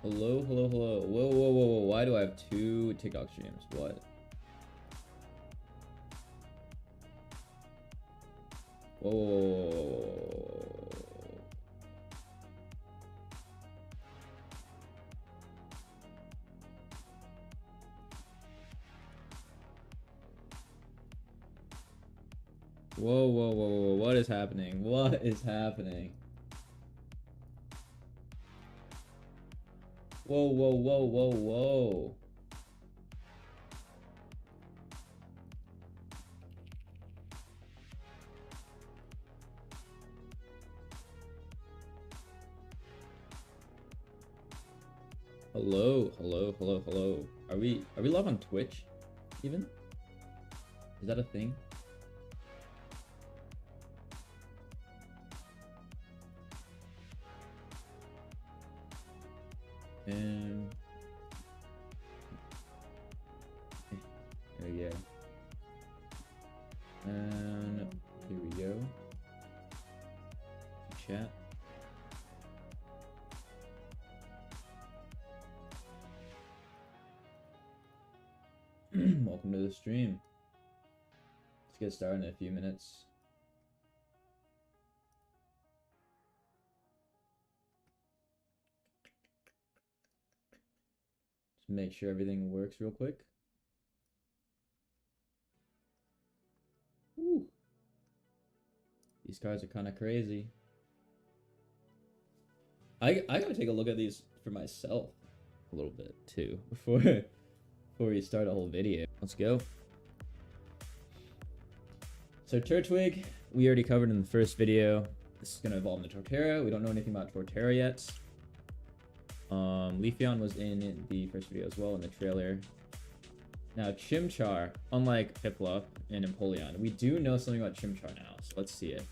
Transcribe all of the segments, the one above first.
Hello, hello, hello. Whoa, whoa, whoa, whoa. Why do I have two TikTok streams? What? Whoa, whoa, whoa, whoa, whoa, whoa. What is happening? What is happening? Whoa, whoa, whoa, whoa, whoa. Hello, hello, hello, hello. Are we live on Twitch even? Is that a thing? There we go. And here we go. Chat. Welcome to the stream. Let's get started in a few minutes. Just make sure everything works real quick. Woo. These cards are kind of crazy. I gotta take a look at these for myself a little bit too before we start a whole video. Let's go. So Turtwig, we already covered in the first video. This is gonna evolve into Torterra. We don't know anything about Torterra yet. Leafeon was in the first video as well in the trailer. Now Chimchar, unlike Piplup and Empoleon, we do know something about Chimchar now, so let's see it.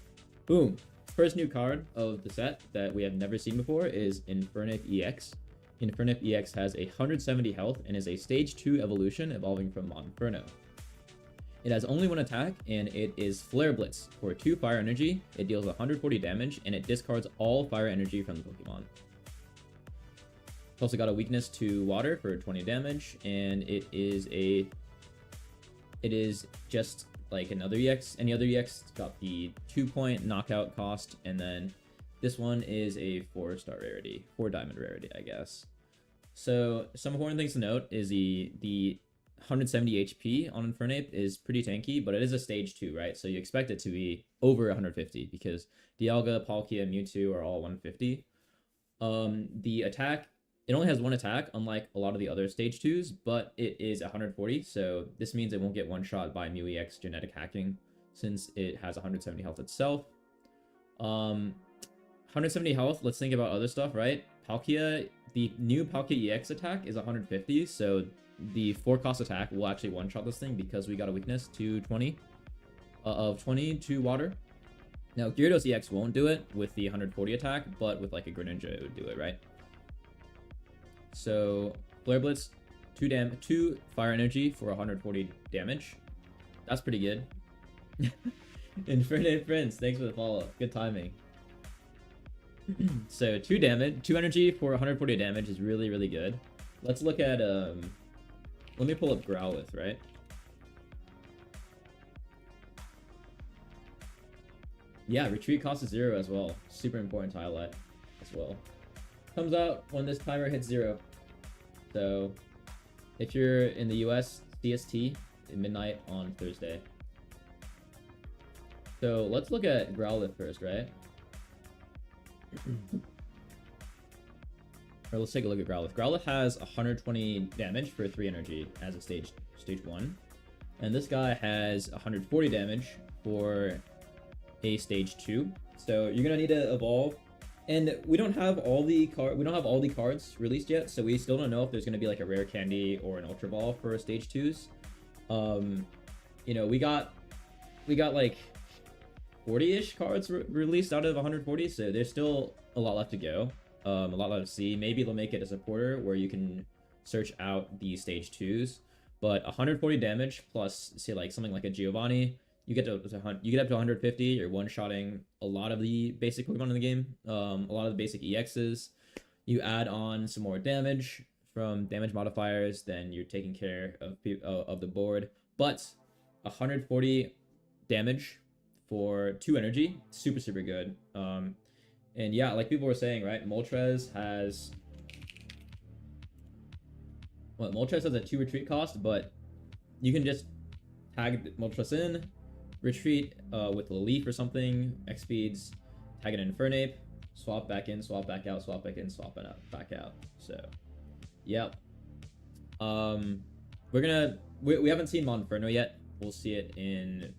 Boom! First new card of the set that we have never seen before is Infernape EX. Infernape EX has 170 health and is a stage 2 evolution evolving from Monferno. It has only one attack and it is Flare Blitz. For 2 fire energy, it deals 140 damage and it discards all fire energy from the Pokemon. It's also got a weakness to water for 20 damage, and it is just like another EX. Any other EX, it's got the 2-point knockout cost, and then this one is a 4-star rarity, 4 diamond rarity, I guess. So some important things to note is the 170 HP on Infernape is pretty tanky, but it is a stage 2, right? So you expect it to be over 150 because Dialga, Palkia, and Mewtwo are all 150. The attack, it only has one attack, unlike a lot of the other stage 2s, but it is 140, so this means it won't get one-shot by Mew EX genetic hacking, since it has 170 health itself. 170 health, let's think about other stuff, right? Palkia, the new Palkia EX attack is 150, so the 4-cost attack will actually one-shot this thing because we got a weakness to 20 to water. Now, Gyarados EX won't do it with the 140 attack, but with like a Greninja, it would do it, right? So, Flare Blitz, 2 fire energy for 140 damage. That's pretty good. Infernape Prince, thanks for the follow. Good timing. So, 2 energy for 140 damage is really, really good. Let's look at, let me pull up Growlithe, right? Yeah, retreat cost is 0 as well. Super important to highlight as well. Comes out when this timer hits 0. So if you're in the US, CST at midnight on Thursday. So let's look at Growlithe first, right? Or let's take a look at Growlithe. Growlithe has 120 damage for 3 energy as a stage 1. And this guy has 140 damage for a stage 2. So you're gonna need to evolve. And we don't have all the cards released yet, so we still don't know if there's gonna be like a rare candy or an ultra ball for stage 2s. You know, we got like 40-ish cards released out of 140, so there's still a lot left to go. A lot left to see. Maybe they'll make it a supporter where you can search out the stage 2s. But 140 damage plus, say, like something like a Giovanni, you get up to 150. You're one-shotting a lot of the basic Pokemon in the game, a lot of the basic EXs. you add on some more damage from damage modifiers, then you're taking care of the board. But 140 damage for 2 energy, super good. And yeah, like people were saying, right? Moltres has a 2 retreat cost, but you can just tag Moltres in, retreat with a leaf or something, X speeds, tag it in Infernape, swap back in, swap back out, swap back in, swap it out, back out. So, yep. We haven't seen Monferno yet. We'll see it in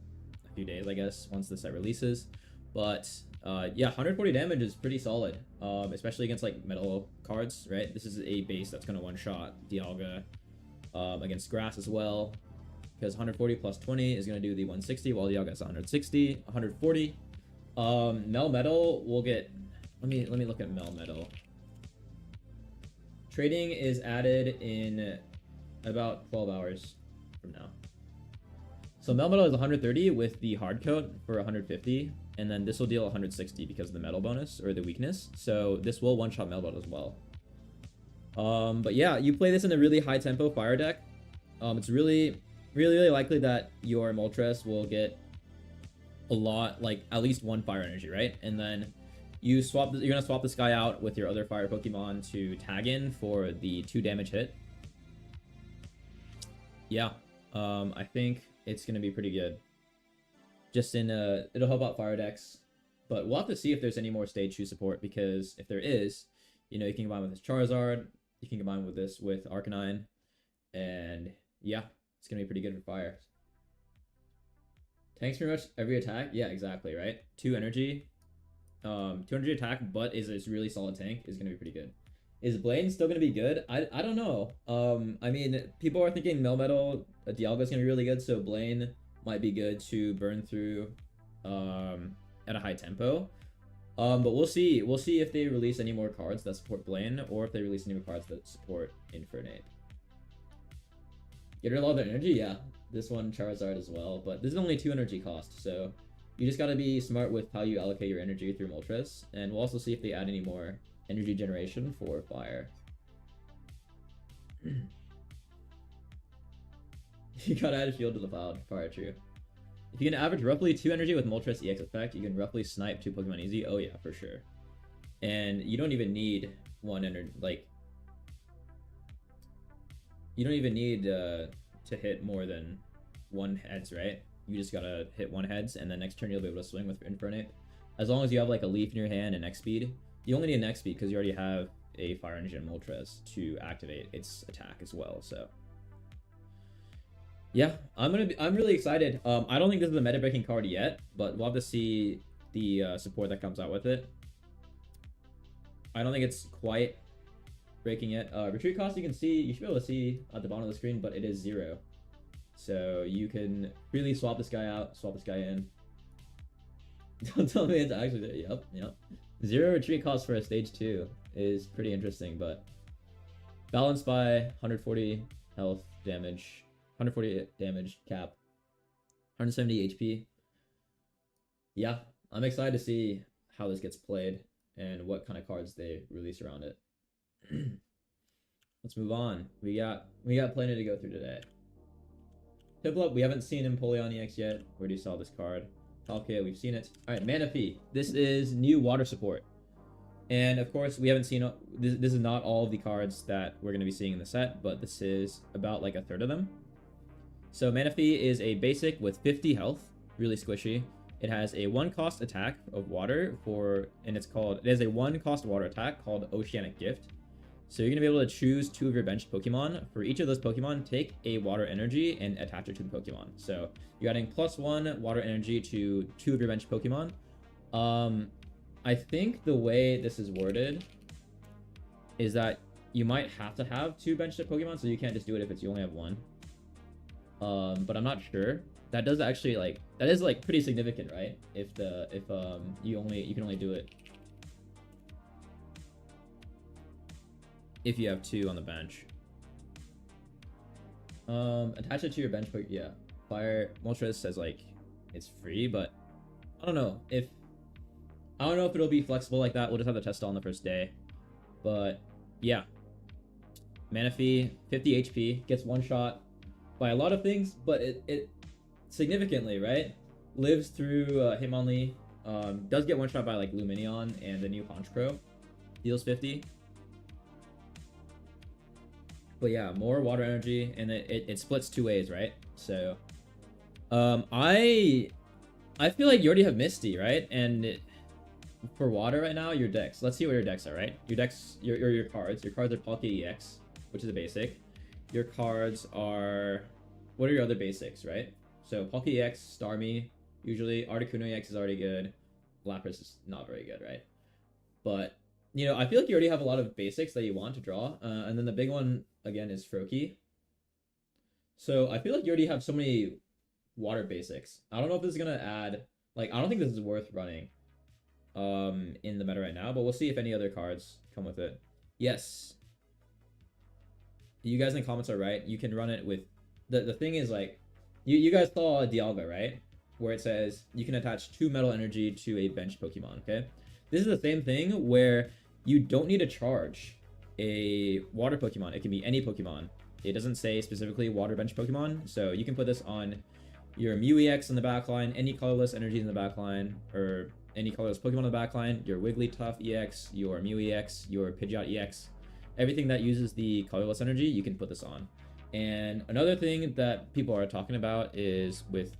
a few days, I guess, once the set releases. But yeah, 140 damage is pretty solid, especially against like metal cards, right? This is a base that's gonna one-shot Dialga against grass as well, because 140 plus 20 is gonna do the 160, while Dialga's 160, 140. Melmetal will get. Let me look at Melmetal. Trading is added in about 12 hours from now. So Melmetal is 130 with the hard coat for 150, and then this will deal 160 because of the metal bonus or the weakness. So this will one-shot Melmetal as well. But yeah, you play this in a really high tempo fire deck. It's really likely that your Moltres will get a lot, like at least 1 fire energy, right? And then you're gonna swap this guy out with your other fire Pokemon to tag in for the 2 damage hit. Yeah, I think it's gonna be pretty good. Just it'll help out fire decks, but we'll have to see if there's any more stage 2 support, because if there is, you know, you can combine with this Charizard, you can combine with this with Arcanine, and yeah, it's gonna be pretty good for fire. Tanks pretty much every attack. Yeah, exactly, right? 2 energy. 2 energy attack, but is this really solid tank is gonna be pretty good. Is Blaine still gonna be good? I don't know. I mean, people are thinking Melmetal Dialga is gonna be really good, so Blaine might be good to burn through at a high tempo. But we'll see. We'll see if they release any more cards that support Blaine, or if they release any more cards that support Infernape. Get rid of all their energy, yeah. This one Charizard as well, but this is only 2 energy cost, so you just gotta be smart with how you allocate your energy through Moltres, and we'll also see if they add any more energy generation for fire. You gotta add a shield to the Cloud. Fire, true. If you can average roughly 2 energy with Moltres EX effect, you can roughly snipe 2 Pokemon easy. Oh yeah, for sure. And you don't even need 1 energy, like, you don't even need to hit more than 1 heads, right? You just gotta hit 1 heads, and then next turn you'll be able to swing with Infernape. As long as you have like a leaf in your hand and X speed. You only need an X speed because you already have a Fire Engine Moltres to activate its attack as well. So yeah, I'm really excited. I don't think this is a meta breaking card yet, but we'll have to see the support that comes out with it. I don't think it's quite breaking yet. Retreat cost, you should be able to see at the bottom of the screen, but it is 0. So you can really swap this guy out, swap this guy in. Don't tell me it's actually there. Yep. 0 retreat cost for a stage 2 is pretty interesting, but balanced by 140 health damage, 140 damage cap, 170 HP. Yeah, I'm excited to see how this gets played and what kind of cards they release around it. Let's move on. We got plenty to go through today. Piplup, we haven't seen Empoleon EX yet. We already saw this card. Palkia, we've seen it. Alright, Manaphy. This is new water support. And of course, we haven't seen... This is not all of the cards that we're going to be seeing in the set, but this is about like a third of them. So Manaphy is a basic with 50 health. Really squishy. It has a 1-cost attack of water and it has a 1-cost water attack called Oceanic Gift. So you're going to be able to choose 2 of your benched Pokemon. For each of those Pokemon, take a water energy and attach it to the Pokemon. So you're adding +1 water energy to 2 of your benched Pokemon. I think the way this is worded is that you might have to have 2 benched Pokemon, so you can't just do it if you only have 1. But I'm not sure. That does actually that is pretty significant, right? If you can only do it if you have 2 on the bench. Attach it to your bench, but yeah. Fire Moltres says it's free, but I don't know if it'll be flexible like that. We'll just have to test it on the first day. But yeah, Manaphy, 50 HP, gets one shot by a lot of things, but it significantly, right? Lives through Hitmonlee, does get one shot by like Luminion and the new Honchkrow, deals 50. But yeah, more water energy, and it splits two ways, right? So, I feel like you already have Misty, right? And for water right now, your decks. Let's see what your decks are, right? Your decks, your cards. Your cards are Palkia EX, which is a basic. Your cards are, what are your other basics, right? So Palkia EX, Starmie, usually Articuno EX is already good. Lapras is not very good, right? But you know, I feel like you already have a lot of basics that you want to draw, and then the big one again is Froakie. So I feel like you already have so many water basics. I don't know if this is gonna add, like, I don't think this is worth running in the meta right now, but we'll see if any other cards come with it. Yes, you guys in the comments are right. You can run it with the thing is, like, you guys saw Dialga, right? Where it says you can attach 2 metal energy to a bench Pokemon. Okay, this is the same thing where you don't need to charge a water Pokemon. It can be any Pokemon. It doesn't say specifically water bench Pokemon, so you can put this on your Mew EX in the backline, any colorless energies in the backline, or any colorless Pokemon in the backline, your Wigglytuff EX, your Mew EX, your Pidgeot EX, everything that uses the colorless energy, you can put this on. And another thing that people are talking about is with,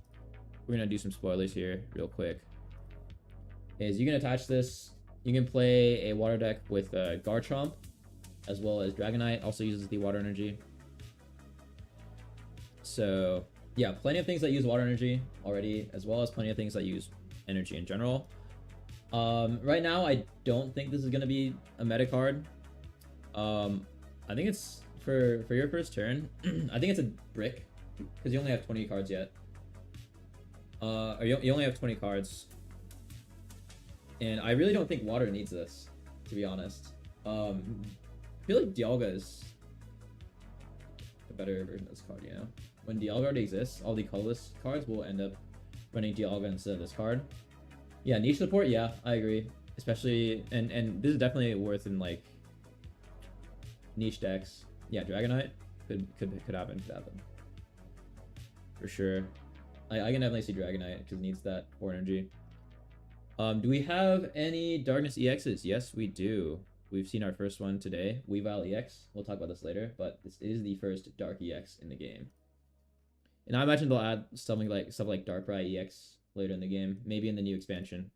we're gonna do some spoilers here real quick, is you can attach this, you can play a water deck with Garchomp, as well as Dragonite, also uses the water energy. So yeah, plenty of things that use water energy already, as well as plenty of things that use energy in general. Right now, I don't think this is gonna be a meta card. I think it's for your first turn. I think it's a brick because you only have 20 cards yet. Or you only have 20 cards, and I really don't think water needs this, to be honest. I feel like Dialga is a better version of this card, you know? When Dialga already exists, all the colorless cards will end up running Dialga instead of this card. Yeah, niche support, yeah, I agree. Especially, and this is definitely worth in, like, niche decks. Yeah, Dragonite could happen, for sure. I can definitely see Dragonite because it needs that 4 energy. Do we have any Darkness EXs? Yes, we do. We've seen our first one today, Weavile EX. We'll talk about this later, but this is the first Dark EX in the game. And I imagine they'll add stuff like Darkrai EX later in the game, maybe in the new expansion.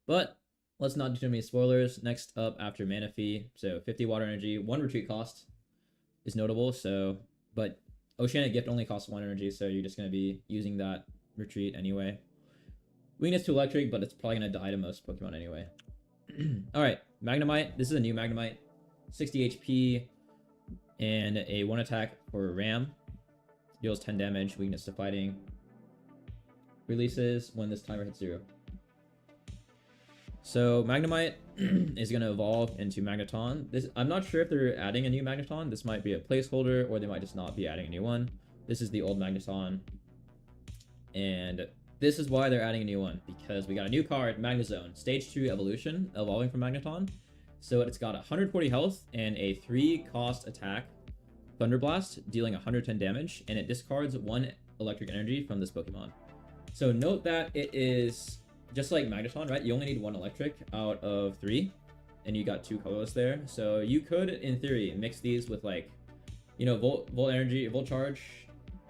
But let's not do too many spoilers. Next up after Manaphy, so 50 water energy, 1 retreat cost is notable. So, but Oceanic Gift only costs 1 energy, so you're just gonna be using that retreat anyway. Weakness to electric, but it's probably gonna die to most Pokemon anyway. All right, Magnemite. This is a new Magnemite, 60 HP and a 1 attack for Ram. Deals 10 damage, weakness to fighting. Releases when this timer hits 0. So Magnemite is going to evolve into Magneton. I'm not sure if they're adding a new Magneton. This might be a placeholder, or they might just not be adding a new one. This is the old Magneton. And this is why they're adding a new one, because we got a new card, Magnezone, Stage 2 Evolution, evolving from Magneton. So it's got 140 health and a 3 cost attack, Thunder Blast, dealing 110 damage, and it discards 1 electric energy from this Pokemon. So note that it is just like Magneton, right? You only need 1 electric out of 3, and you got 2 colorless there. So you could, in theory, mix these with, like, you know, Volt Energy, Volt Charge.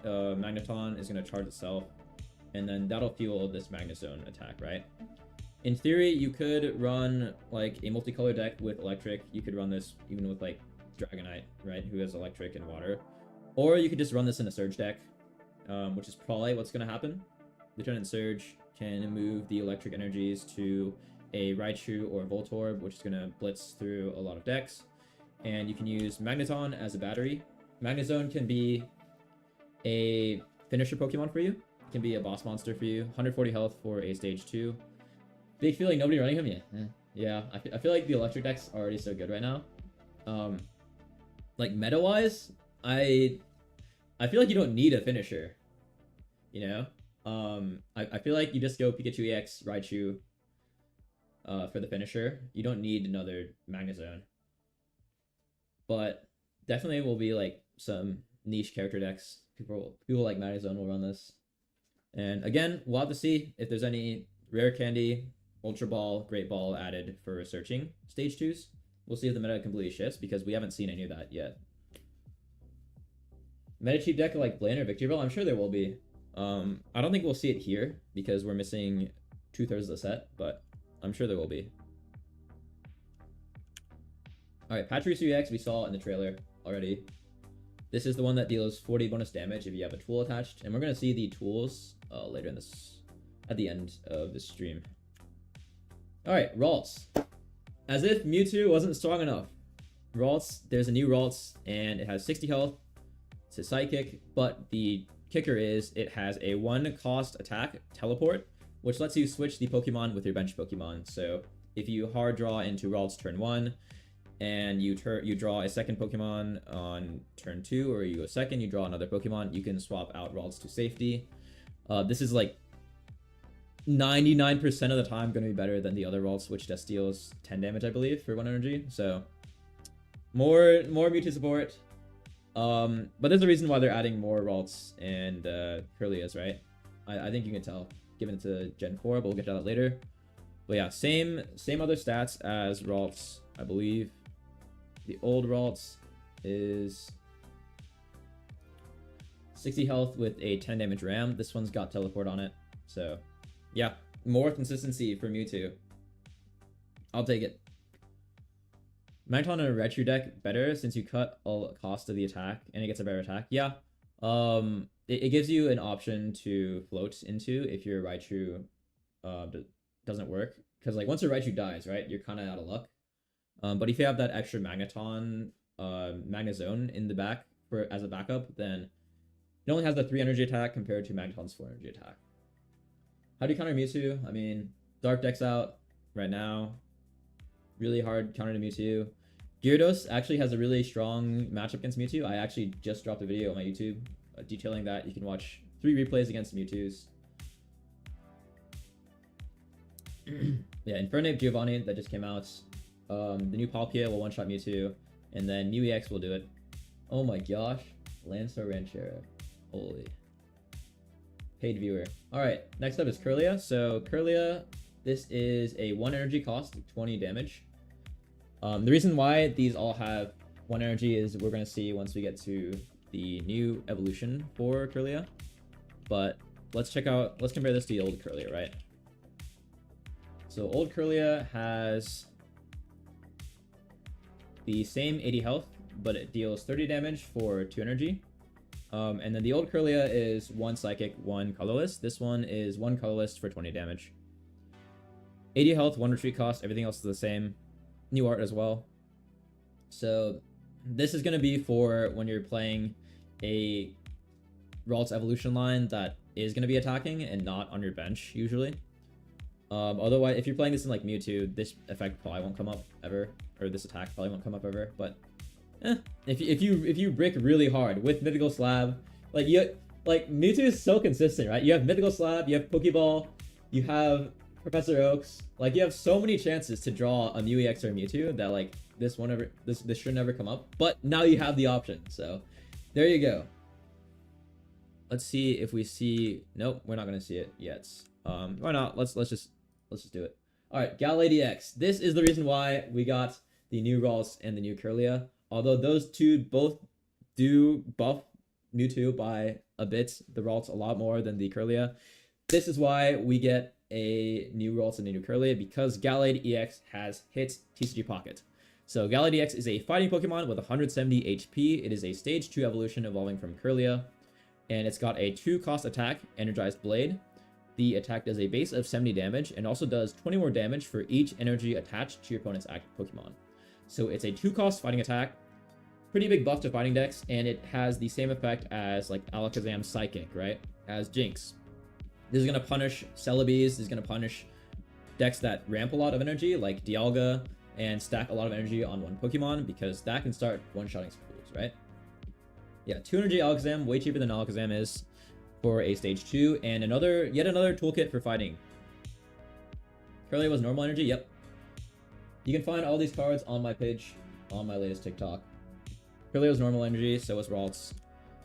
Magneton is going to charge itself, and then that'll fuel this Magnezone attack, right? In theory, you could run, like, a multicolor deck with electric. You could run this even with, like, Dragonite, right, who has electric and water. Or you could just run this in a Surge deck, which is probably what's going to happen. Lieutenant Surge can move the electric energies to a Raichu or Voltorb, which is going to blitz through a lot of decks. And you can use Magneton as a battery. Magnezone can be a finisher Pokemon for you. It can be a boss monster for you. 140 health for a stage 2. Big feeling nobody running him yet. Yeah, I feel like the electric decks are already so good right now. Like, meta-wise, I feel like you don't need a finisher, you know? I feel like you just go Pikachu EX, Raichu, for the finisher. You don't need another Magnezone. But definitely will be like some niche character decks. People like Magnezone will run this. And again, we'll have to see if there's any rare candy, Ultra Ball, Great Ball added for searching stage 2s. We'll see if the meta completely shifts because we haven't seen any of that yet. Meta cheap deck like Blaine or Victory Bell, I'm sure there will be. I don't think we'll see it here because we're missing 2/3 of the set, but I'm sure there will be. Alright, Patrice EX we saw in the trailer already. This is the one that deals 40 bonus damage if you have a tool attached, and we're going to see the tools later in this, at the end of the stream. Alright, Ralts. As if Mewtwo wasn't strong enough. Ralts, there's a new Ralts, and it has 60 health. It's a Psychic, but the kicker is it has a 1-cost attack, Teleport, which lets you switch the Pokemon with your bench Pokemon. So if you hard draw into Ralts turn 1, and you draw a second Pokemon on turn 2, or you go second, you draw another Pokemon, you can swap out Ralts to safety. This is like 99% of the time going to be better than the other Ralts, which just deals 10 damage, I believe, for 1 energy. So more Mewtwo support. But there's a reason why they're adding more Ralts and Kirlias, right? I think you can tell, given it's a Gen 4, but we'll get to that later. But yeah, same other stats as Ralts, I believe. The old Ralts is 60 health with a 10 damage ram. This one's got teleport on it. So yeah, more consistency for Mewtwo. I'll take it. Magneton in a Raichu deck better since you cut all cost of the attack and it gets a better attack. Yeah. It gives you an option to float into if your Raichu doesn't work. Because like once your Raichu dies, right, you're kind of out of luck. But if you have that extra Magnezone in the back as a backup, then it only has the 3 energy attack compared to Magneton's 4 energy attack. How do you counter Mewtwo? I mean, Dark Deck's out right now. Really hard counter to Mewtwo. Gyarados actually has a really strong matchup against Mewtwo. I actually just dropped a video on my YouTube detailing that. You can watch 3 replays against Mewtwo's. Yeah, Infernape Giovanni that just came out. The new Palkia will one-shot Mewtwo, and then New EX will do it. Oh my gosh, Lancer Ranchero. Holy. Paid viewer. Alright, next up is Kirlia. So Kirlia, this is a 1 energy cost, 20 damage. The reason why these all have 1 energy is we're going to see once we get to the new evolution for Kirlia. But let's compare this to the old Kirlia, right? So old Kirlia has the same 80 health, but it deals 30 damage for 2 energy. And then the old Kirlia is 1 Psychic, 1 Colorless. This one is 1 Colorless for 20 damage. 80 health, 1 retreat cost, everything else is the same. New art as well. So this is going to be for when you're playing a Ralts evolution line that is going to be attacking and not on your bench usually. Otherwise, if you're playing this in like Mewtwo, this effect probably won't come up ever, or this attack probably won't come up ever. But if you brick really hard with Mythical Slab, like Mewtwo is so consistent, right? You have Mythical Slab, you have Pokeball, you have Professor Oaks, like you have so many chances to draw a Mew EX or Mewtwo that like this should never come up. But now you have the option, so there you go. Let's see if we see. Nope, we're not gonna see it yet. Why not? Let's just do it. All right, Gallade EX. This is the reason why we got the new Ralts and the new Kirlia. Although those two both do buff Mewtwo by a bit, the Ralts a lot more than the Kirlia. This is why we get a new Ralts and a new Kirlia, because Gallade EX has hit TCG Pocket. So Gallade EX is a fighting Pokemon with 170 HP. It is a stage 2 evolution evolving from Kirlia, and it's got a 2-cost attack, Energized Blade. The attack does a base of 70 damage and also does 20 more damage for each energy attached to your opponent's active Pokemon. So it's a 2-cost fighting attack, pretty big buff to fighting decks, and it has the same effect as like Alakazam Psychic, right? As Jinx. This is going to punish Celebes, this is going to punish decks that ramp a lot of energy, like Dialga, and stack a lot of energy on one Pokemon, because that can start one-shotting schools, right? Yeah, 2 energy Alakazam, way cheaper than Alakazam is for a stage 2, and yet another toolkit for fighting. Kirlia was normal energy, yep. You can find all these cards on my page, on my latest TikTok. Curlio's normal energy, so is Ralts.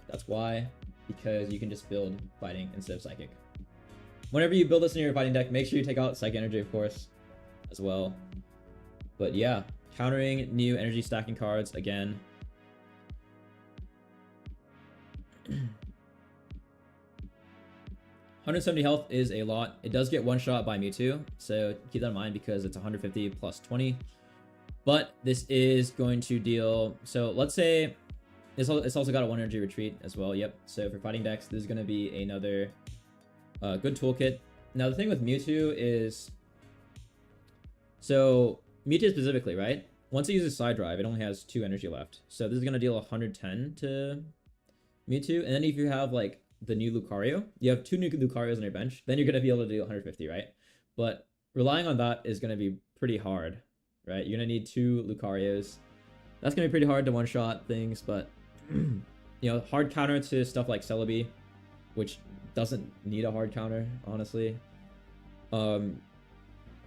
That's why, because you can just build fighting instead of psychic. Whenever you build this in your fighting deck, make sure you take out psychic energy, of course, as well. But yeah, countering new energy stacking cards again. 170 health is a lot. It does get one shot by Mewtwo, so keep that in mind because it's 150 plus 20. But this is going to deal. So let's say it's also got a 1 energy retreat as well. Yep. So for fighting decks, this is going to be another good toolkit. Now the thing with Mewtwo is, so Mewtwo specifically, right? Once it uses Side Drive, it only has 2 energy left. So this is going to deal 110 to Mewtwo, and then if you have like the new Lucario, you have 2 new Lucarios on your bench, then you're going to be able to do 150, right? But relying on that is going to be pretty hard, right? You're going to need 2 Lucarios. That's going to be pretty hard to one-shot things, but you know, hard counter to stuff like Celebi, which doesn't need a hard counter, honestly.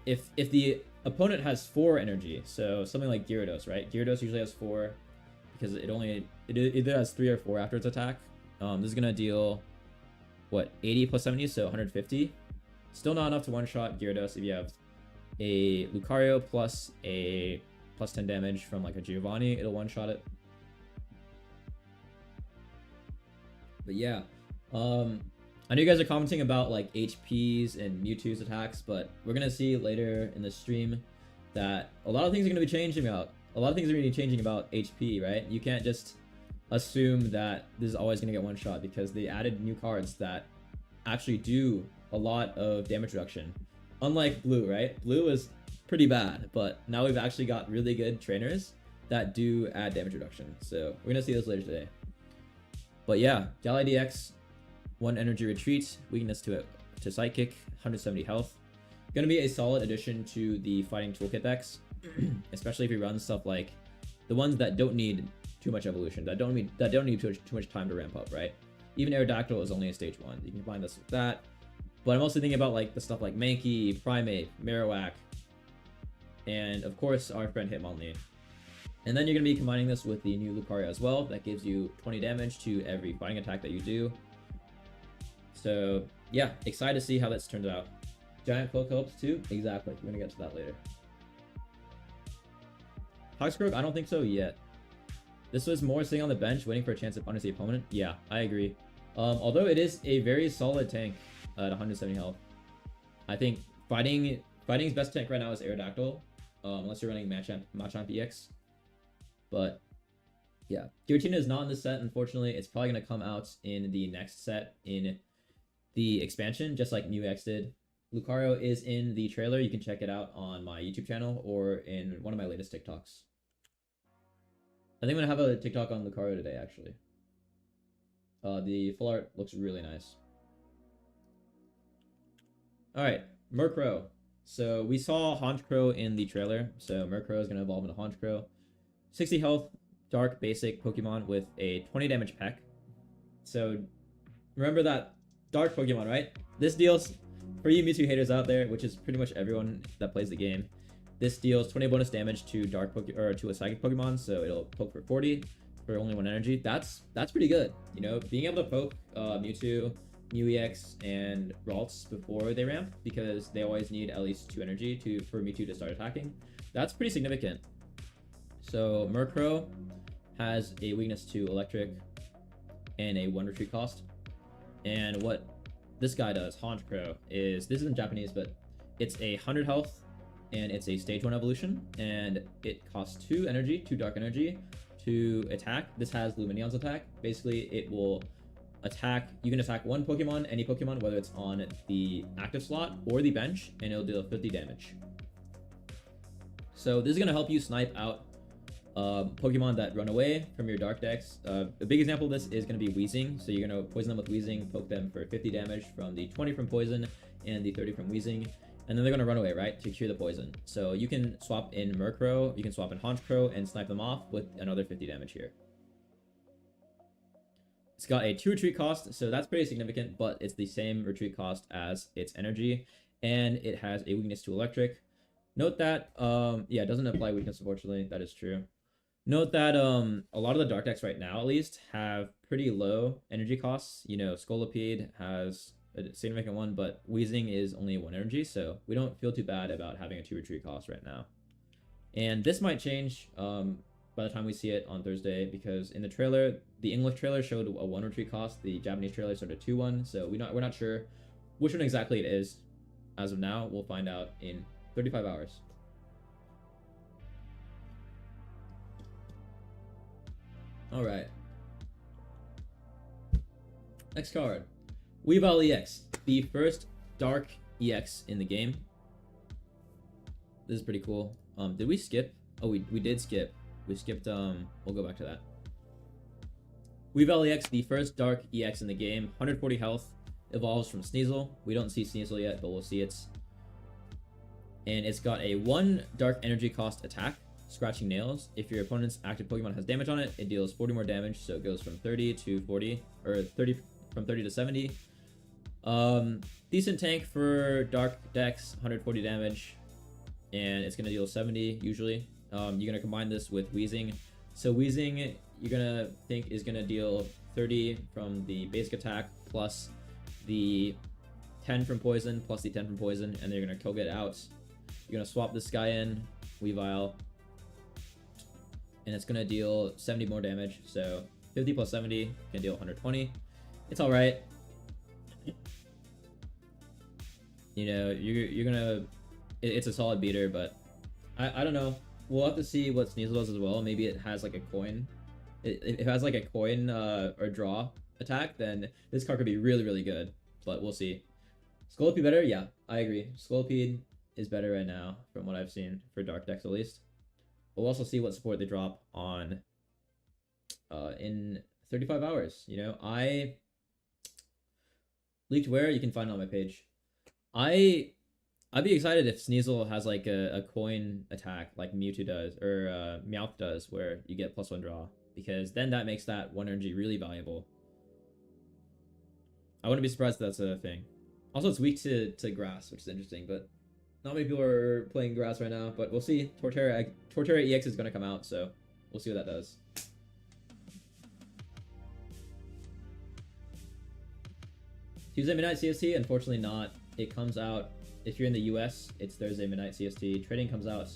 If the opponent has 4 energy, so something like Gyarados, right? Gyarados usually has 4 because it either has 3 or 4 after its attack. This is gonna deal what, 80 plus 70, so 150. Still not enough to one-shot Gyarados if you have a Lucario plus a plus 10 damage from like a Giovanni, it'll one-shot it. But yeah, I know you guys are commenting about like HPs and Mewtwo's attacks, but we're gonna see later in the stream that a lot of things are gonna be changing about. A lot of things are gonna be changing about HP, right? You can't just assume that this is always gonna get one shot because they added new cards that actually do a lot of damage reduction. Unlike Blue, right? Blue is pretty bad, but now we've actually got really good trainers that do add damage reduction. So we're gonna see this later today. But yeah, Gali DX, 1 energy retreat, weakness to Psychic, 170 health. Gonna be a solid addition to the fighting toolkit decks, especially if you run stuff like the ones that don't need too much evolution, that don't need too much time to ramp up, right? Even Aerodactyl is only a stage 1. You can combine this with that. But I'm also thinking about like the stuff like Mankey, Primate, Marowak, and of course our friend Hitmonlee. And then you're going to be combining this with the new Lucario as well. That gives you 20 damage to every fighting attack that you do. So yeah, excited to see how that's turned out. Giant Cloak helps too? Exactly. We're going to get to that later. Toxicroak? I don't think so yet. This was more sitting on the bench waiting for a chance to punish the opponent. Yeah, I agree. Although it is a very solid tank at 170 health. I think fighting's best tank right now is Aerodactyl. Unless you're running Machamp EX. But yeah, Giratina is not in this set, unfortunately. It's probably going to come out in the next set in the expansion, just like New X did. Lucario is in the trailer. You can check it out on my YouTube channel or in one of my latest TikToks. I think I'm going to have a TikTok on Lucario today, actually. The full art looks really nice. Alright, Murkrow. So we saw Honchkrow in the trailer. So Murkrow is going to evolve into Honchkrow. 60 health, dark basic Pokemon with a 20 damage peck. So remember that dark Pokemon, right? This deals, for you Mewtwo haters out there, which is pretty much everyone that plays the game, this deals 20 bonus damage to to a psychic Pokemon, so it'll poke for 40 for only 1 energy. That's pretty good. You know, being able to poke Mewtwo, Mew EX, and Ralts before they ramp, because they always need at least 2 energy for Mewtwo to start attacking. That's pretty significant. So Murkrow has a weakness to electric and a 1 retreat cost. And what this guy does, Honchkrow, is, this isn't Japanese, but it's a 100 health and it's a stage 1 evolution, and it costs 2 energy, 2 dark energy to attack. This has Luminion's attack. Basically, it will attack, you can attack 1 Pokemon, any Pokemon, whether it's on the active slot or the bench, and it'll deal 50 damage. So this is going to help you snipe out Pokemon that run away from your dark decks. A big example of this is going to be Weezing. So you're going to poison them with Weezing, poke them for 50 damage from the 20 from poison and the 30 from Weezing, and then they're going to run away, right, to cure the poison. So you can swap in Murkrow, you can swap in Honchkrow and snipe them off with another 50 damage here. It's got a 2 retreat cost, so that's pretty significant, but it's the same retreat cost as its energy, and it has a weakness to electric. Note that yeah, it doesn't apply weakness, unfortunately. That is true. Note that a lot of the dark decks right now at least have pretty low energy costs. You know, Scolipede has a significant one, but Wheezing is only 1 energy, so we don't feel too bad about having a 2 retreat cost right now. And this might change by the time we see it on Thursday, because in the trailer, the English trailer showed a 1 retreat cost, the Japanese trailer showed a 2-1, so we're not sure which one exactly it is. As of now, we'll find out in 35 hours. All right. Next card. Weavile EX, the first dark EX in the game. This is pretty cool. Did we skip? Oh, we did skip. We skipped, we'll go back to that. Weavile EX, the first dark EX in the game. 140 health. Evolves from Sneasel. We don't see Sneasel yet, but we'll see it. And it's got a 1 dark energy cost attack, Scratching Nails. If your opponent's active Pokemon has damage on it, it deals 40 more damage, so it goes from 30 to 40, or 30 from 30 to 70. Decent tank for dark decks, 140 damage, and it's gonna deal 70 usually. You're gonna combine this with Wheezing. So Wheezing, you're gonna think is gonna deal 30 from the basic attack plus the 10 from poison plus the 10 from poison, and then you're gonna kill get out. You're gonna swap this guy in, Weavile, and it's gonna deal 70 more damage. So 50 plus 70 can deal 120. It's all right. You know, you're gonna. It's a solid beater, but I don't know. We'll have to see what Sneasel does as well. Maybe it has like a coin. If it has like a coin or draw attack, then this card could be really, really good. But we'll see. Scolipede better? Yeah, I agree. Scolipede is better right now from what I've seen for dark decks at least. We'll also see what support they drop on in 35 hours. You know, I leaked where you can find it on my page. I'd be excited if Sneasel has like a coin attack like Mewtwo does or Meowth does, where you get +1 draw, because then that makes that 1 energy really valuable. I wouldn't be surprised if that's a thing. Also, it's weak to grass, which is interesting, but not many people are playing grass right now. But we'll see. Torterra EX is going to come out, so we'll see what that does. Tuesday midnight CST? Unfortunately not. It comes out, if you're in the US, it's Thursday midnight CST. Trading comes out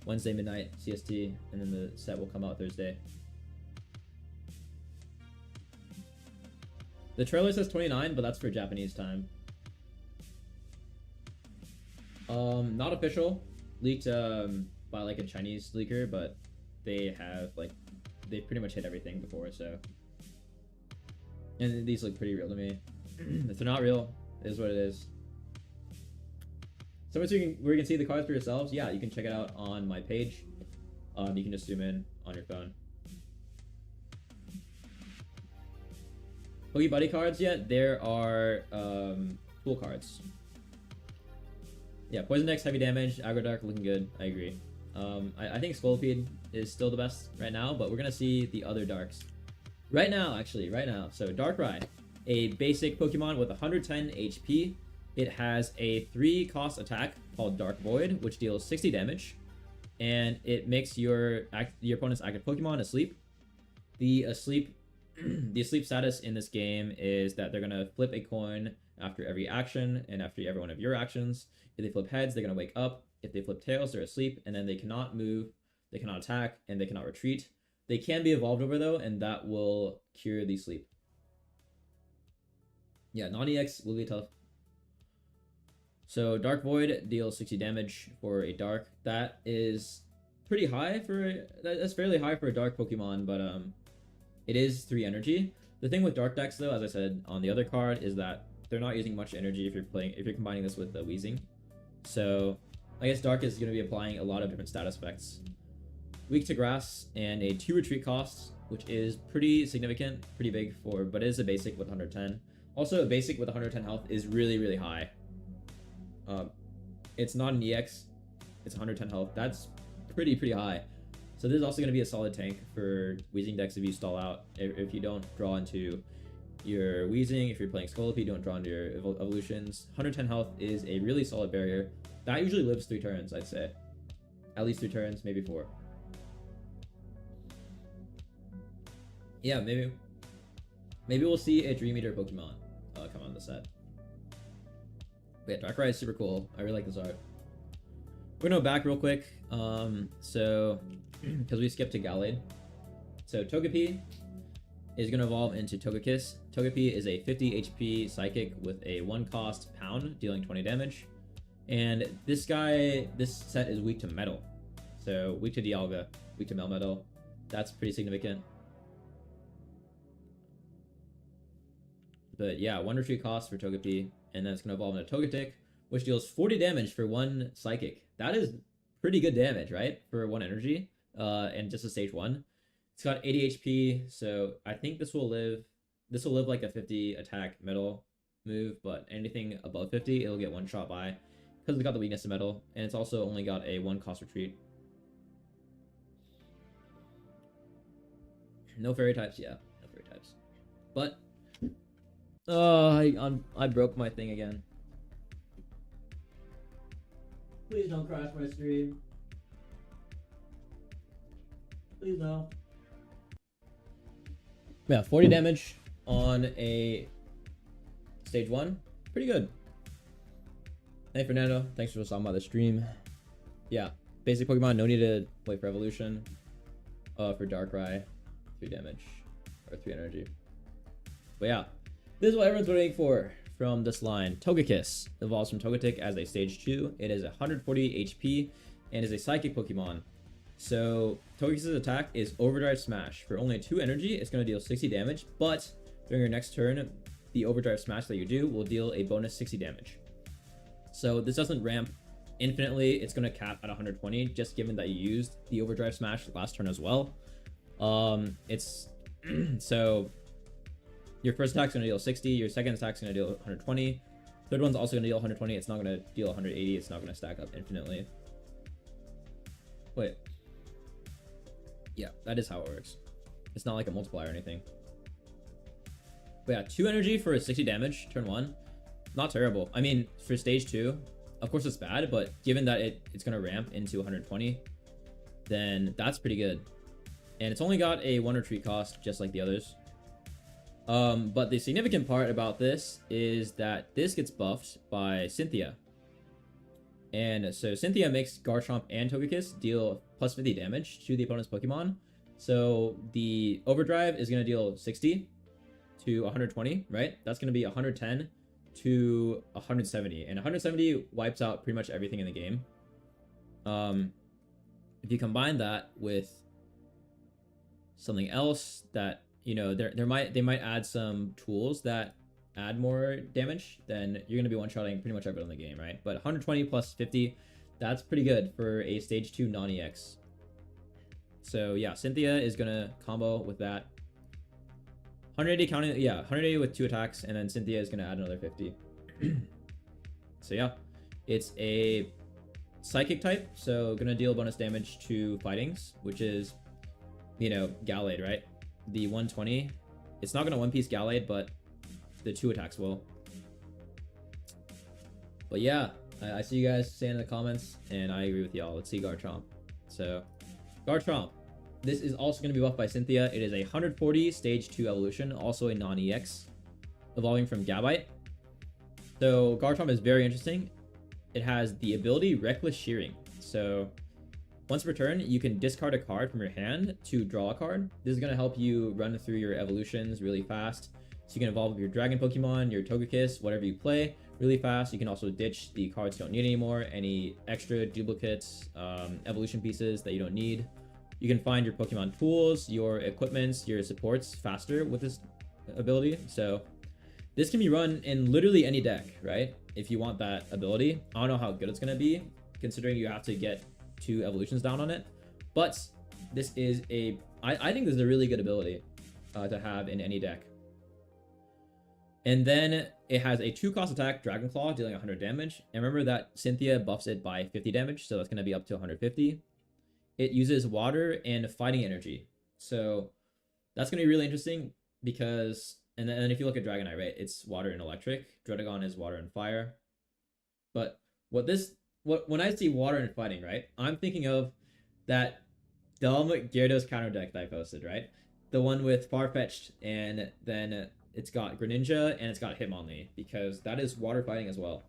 Wednesday midnight CST, and then the set will come out Thursday. The trailer says 29, but that's for Japanese time. Not official. Leaked by like a Chinese leaker, but they pretty much hit everything before, so. And these look pretty real to me. If they're not real, it is what it is. So where you can see the cards for yourselves, yeah, you can check it out on my page. You can just zoom in on your phone. Poke Buddy cards yet? There are tool cards. Yeah, Poison Dex, heavy damage, Aggro Dark looking good. I agree. I think Scolipede is still the best right now, but we're gonna see the other darks. Right now. So Darkrai, a basic Pokemon with 110 HP. It has a 3 cost attack called Dark Void, which deals 60 damage, and it makes your opponent's active Pokemon asleep. The asleep status in this game is that they're gonna flip a coin after every action and after every one of your actions. If they flip heads, they're gonna wake up. If they flip tails, they're asleep, and then they cannot move, they cannot attack, and they cannot retreat. They can be evolved over though, and that will cure the sleep. Yeah, non-EX will be tough. So Dark Void deals 60 damage for a dark. That is pretty high that's fairly high for a dark Pokemon, but it is 3 energy. The thing with dark decks though, as I said on the other card, is that they're not using much energy if you're combining this with the Wheezing. So I guess dark is going to be applying a lot of different status effects. Weak to grass and a 2 retreat cost, which is pretty significant, pretty big but it is a basic with 110. Also, a basic with 110 health is really, really high. It's not an EX, it's 110 health. That's pretty high. So this is also going to be a solid tank for Wheezing decks if you stall out, if you don't draw into You're wheezing. If you're playing Scolipede, you don't draw into your evolutions. 110 health is a really solid barrier. That usually lives 3 turns, I'd say. At least 3 turns, maybe 4. Yeah, maybe we'll see a Dream Eater Pokemon come on the set. But yeah, Darkrai is super cool. I really like this art. We're gonna go back real quick. So because we skipped to Gallade. So Togepi is gonna evolve into Togekiss. Togepi is a 50 HP Psychic with a 1 cost pound, dealing 20 damage. And this set is weak to Metal. So weak to Dialga, weak to Melmetal. That's pretty significant. But yeah, 1 retreat cost for Togepi, and then it's going to evolve into Togetic, which deals 40 damage for 1 Psychic. That is pretty good damage, right? For 1 energy, and just a stage 1. It's got 80 HP, so I think this will live like a 50 attack Metal move, but anything above 50, it'll get 1 shot by, because it's got the weakness to Metal, and it's also only got a 1 cost retreat. No fairy types, yeah, no fairy types. But I broke my thing again. Please don't crash my stream. Please no. Yeah, 40 damage on a stage 1. Pretty good. Hey Fernando, thanks for stopping by the stream. Yeah, basic Pokemon, no need to wait for evolution. For Darkrai, 3 damage. Or 3 energy. But yeah. This is what everyone's waiting for from this line. Togekiss evolves from Togetic as a stage 2. It is 140 HP and is a psychic Pokemon. So Togekiss's attack is Overdrive Smash. For only 2 energy, it's going to deal 60 damage, but during your next turn, the Overdrive Smash that you do will deal a bonus 60 damage. So this doesn't ramp infinitely. It's going to cap at 120, just given that you used the Overdrive Smash last turn as well. So your first attack's going to deal 60, your second attack's going to deal 120, third one's also going to deal 120, it's not going to deal 180, it's not going to stack up infinitely. Wait. Yeah, that is how it works. It's not like a multiplier or anything. But yeah, 2 energy for 60 damage, turn 1. Not terrible. I mean, for stage 2, of course it's bad, but given that it's going to ramp into 120, then that's pretty good. And it's only got a 1 retreat cost, just like the others. But the significant part about this is that this gets buffed by Cynthia. And so Cynthia makes Garchomp and Togekiss deal plus 50 damage to the opponent's Pokemon. So the Overdrive is going to deal 60 to 120, right? That's going to be 110 to 170. And 170 wipes out pretty much everything in the game. If you combine that with something else that, you know, they might add some tools that add more damage, then you're going to be one-shotting pretty much everyone in the game, right? But 120 plus 50, that's pretty good for a stage 2 non-EX. So yeah, Cynthia is going to combo with that. 180 counting, yeah, 180 with 2 attacks, and then Cynthia is going to add another 50. So yeah, it's a psychic type, so going to deal bonus damage to fightings, which is, you know, Gallade, right? The 120, it's not going to one-piece Gallade, but the 2 attacks will. But yeah, I see you guys saying in the comments, and I agree with y'all. Let's see Garchomp. So, Garchomp. This is also going to be buffed by Cynthia. It is a 140 stage 2 evolution, also a non-EX, evolving from Gabite. So, Garchomp is very interesting. It has the ability Reckless Shearing. So, once per turn, you can discard a card from your hand to draw a card. This is going to help you run through your evolutions really fast. So you can evolve your Dragon Pokemon, your Togekiss, whatever you play, really fast. You can also ditch the cards you don't need anymore, any extra duplicates, evolution pieces that you don't need. You can find your Pokemon tools, your equipments, your supports faster with this ability. So this can be run in literally any deck, right? If you want that ability. I don't know how good it's going to be, considering you have to get 2 evolutions down on it, but this is I think this is a really good ability to have in any deck. And then it has a 2 cost attack, Dragon Claw, dealing 100 damage. And remember that Cynthia buffs it by 50 damage, so that's going to be up to 150. It uses water and fighting energy, so that's going to be really interesting because And then if you look at Dragonite, right, it's water and electric. Druddigon is water and fire. But when I see water and fighting, right, I'm thinking of that dumb Gyarados counter deck that I posted, right? The one with Farfetch'd, and then it's got Greninja and it's got Hitmonlee, because that is water fighting as well.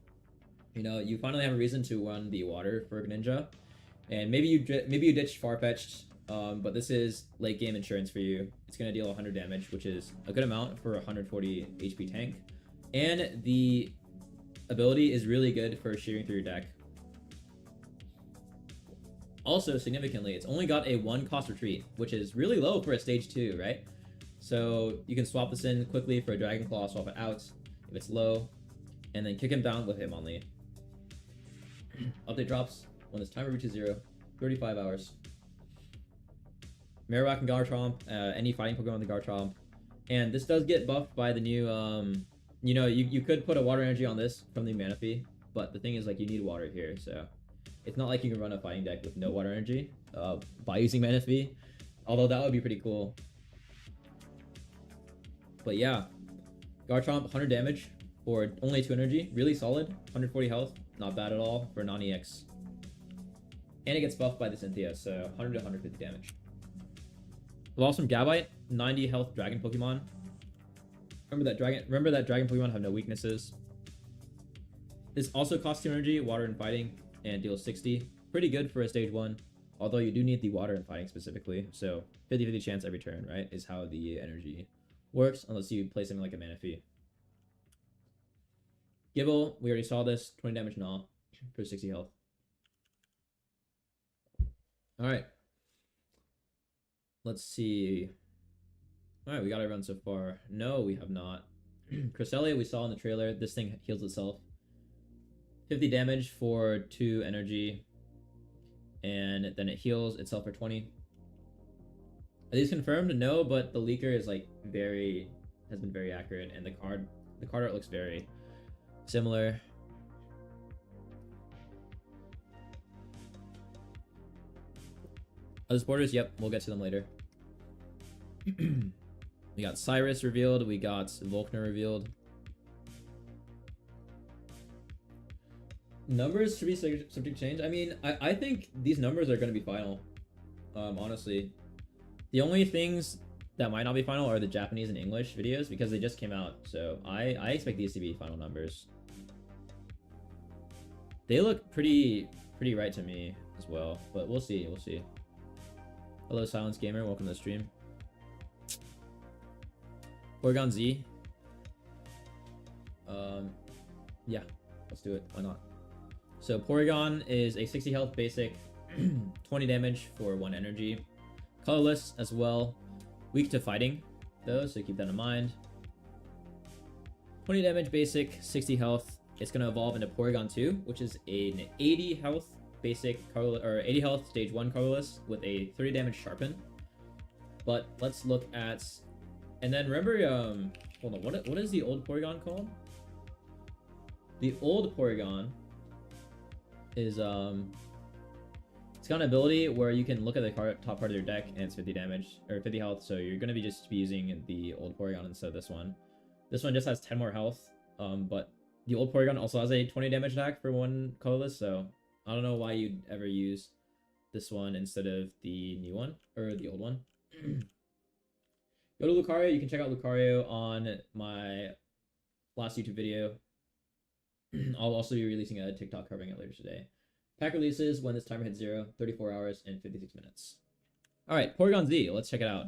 You know, you finally have a reason to run the water for Greninja, and maybe you ditch Farfetch'd, but this is late game insurance for you. It's gonna deal 100 damage, which is a good amount for a 140 HP tank, and the ability is really good for shearing through your deck. Also, significantly, it's only got a 1 cost retreat, which is really low for a stage 2, right? So you can swap this in quickly for a Dragon Claw, swap it out if it's low, and then kick him down with Hitmonlee. Update drops when this timer reaches 0, 35 hours. Marowak and Garchomp, any fighting Pokemon with Garchomp. And this does get buffed by the new, you know, you could put a water energy on this from the Manaphy, but the thing is, like, you need water here, so it's not like you can run a fighting deck with no water energy by using Manaphy, although that would be pretty cool. But yeah, Garchomp, 100 damage for only 2 energy, really solid. 140 health, not bad at all for non-EX. And it gets buffed by the Cynthia, so 100 to 150 damage. Lost from Gabite, 90 health dragon Pokemon. Remember that dragon Pokemon have no weaknesses. This also costs 2 energy, water and fighting, and deals 60. Pretty good for a stage 1, although you do need the water and fighting specifically, so 50-50 chance every turn, right, is how the energy works, unless you play something like a Manaphy. Gible, we already saw this, 20 damage Gnaw for 60 health. Alright. Let's see. Alright, we got everyone so far. No, we have not. Cresselia, we saw in the trailer. This thing heals itself. 50 damage for 2 energy. And then it heals itself for 20. Are these confirmed? No, but the leaker is like has been very accurate, and the card art looks very similar. Other supporters, yep, we'll get to them later. We got Cyrus revealed, we got Volkner revealed. Numbers should be subject to change. I mean, I think these numbers are going to be final, honestly. The only things that might not be final are the Japanese and English videos, because they just came out, so I expect these to be final numbers. They look pretty right to me as well, but we'll see. Hello, Silence Gamer, welcome to the stream. Porygon Z. Yeah, let's do it. Why not? So Porygon is a 60 health basic, 20 damage for 1 energy. Colorless as well. Weak to fighting, though, so keep that in mind. 20 damage basic, 60 health. It's going to evolve into Porygon 2, which is an 80 health basic, or 80 health stage 1 colorless with a 30 damage sharpen. But let's look at... And then remember, hold on, what is the old Porygon called? The old Porygon is, it's got an ability where you can look at the top part of your deck and it's 50 damage, or 50 health, so you're going to just be using the old Porygon instead of this one. This one just has 10 more health, but the old Porygon also has a 20 damage attack for 1 colorless, so I don't know why you'd ever use this one instead of the new one, or the old one. Go to Lucario. You can check out Lucario on my last YouTube video. I'll also be releasing a TikTok covering it later today. Pack releases when this timer hits 0, 34 hours and 56 minutes. Alright, Porygon Z, let's check it out.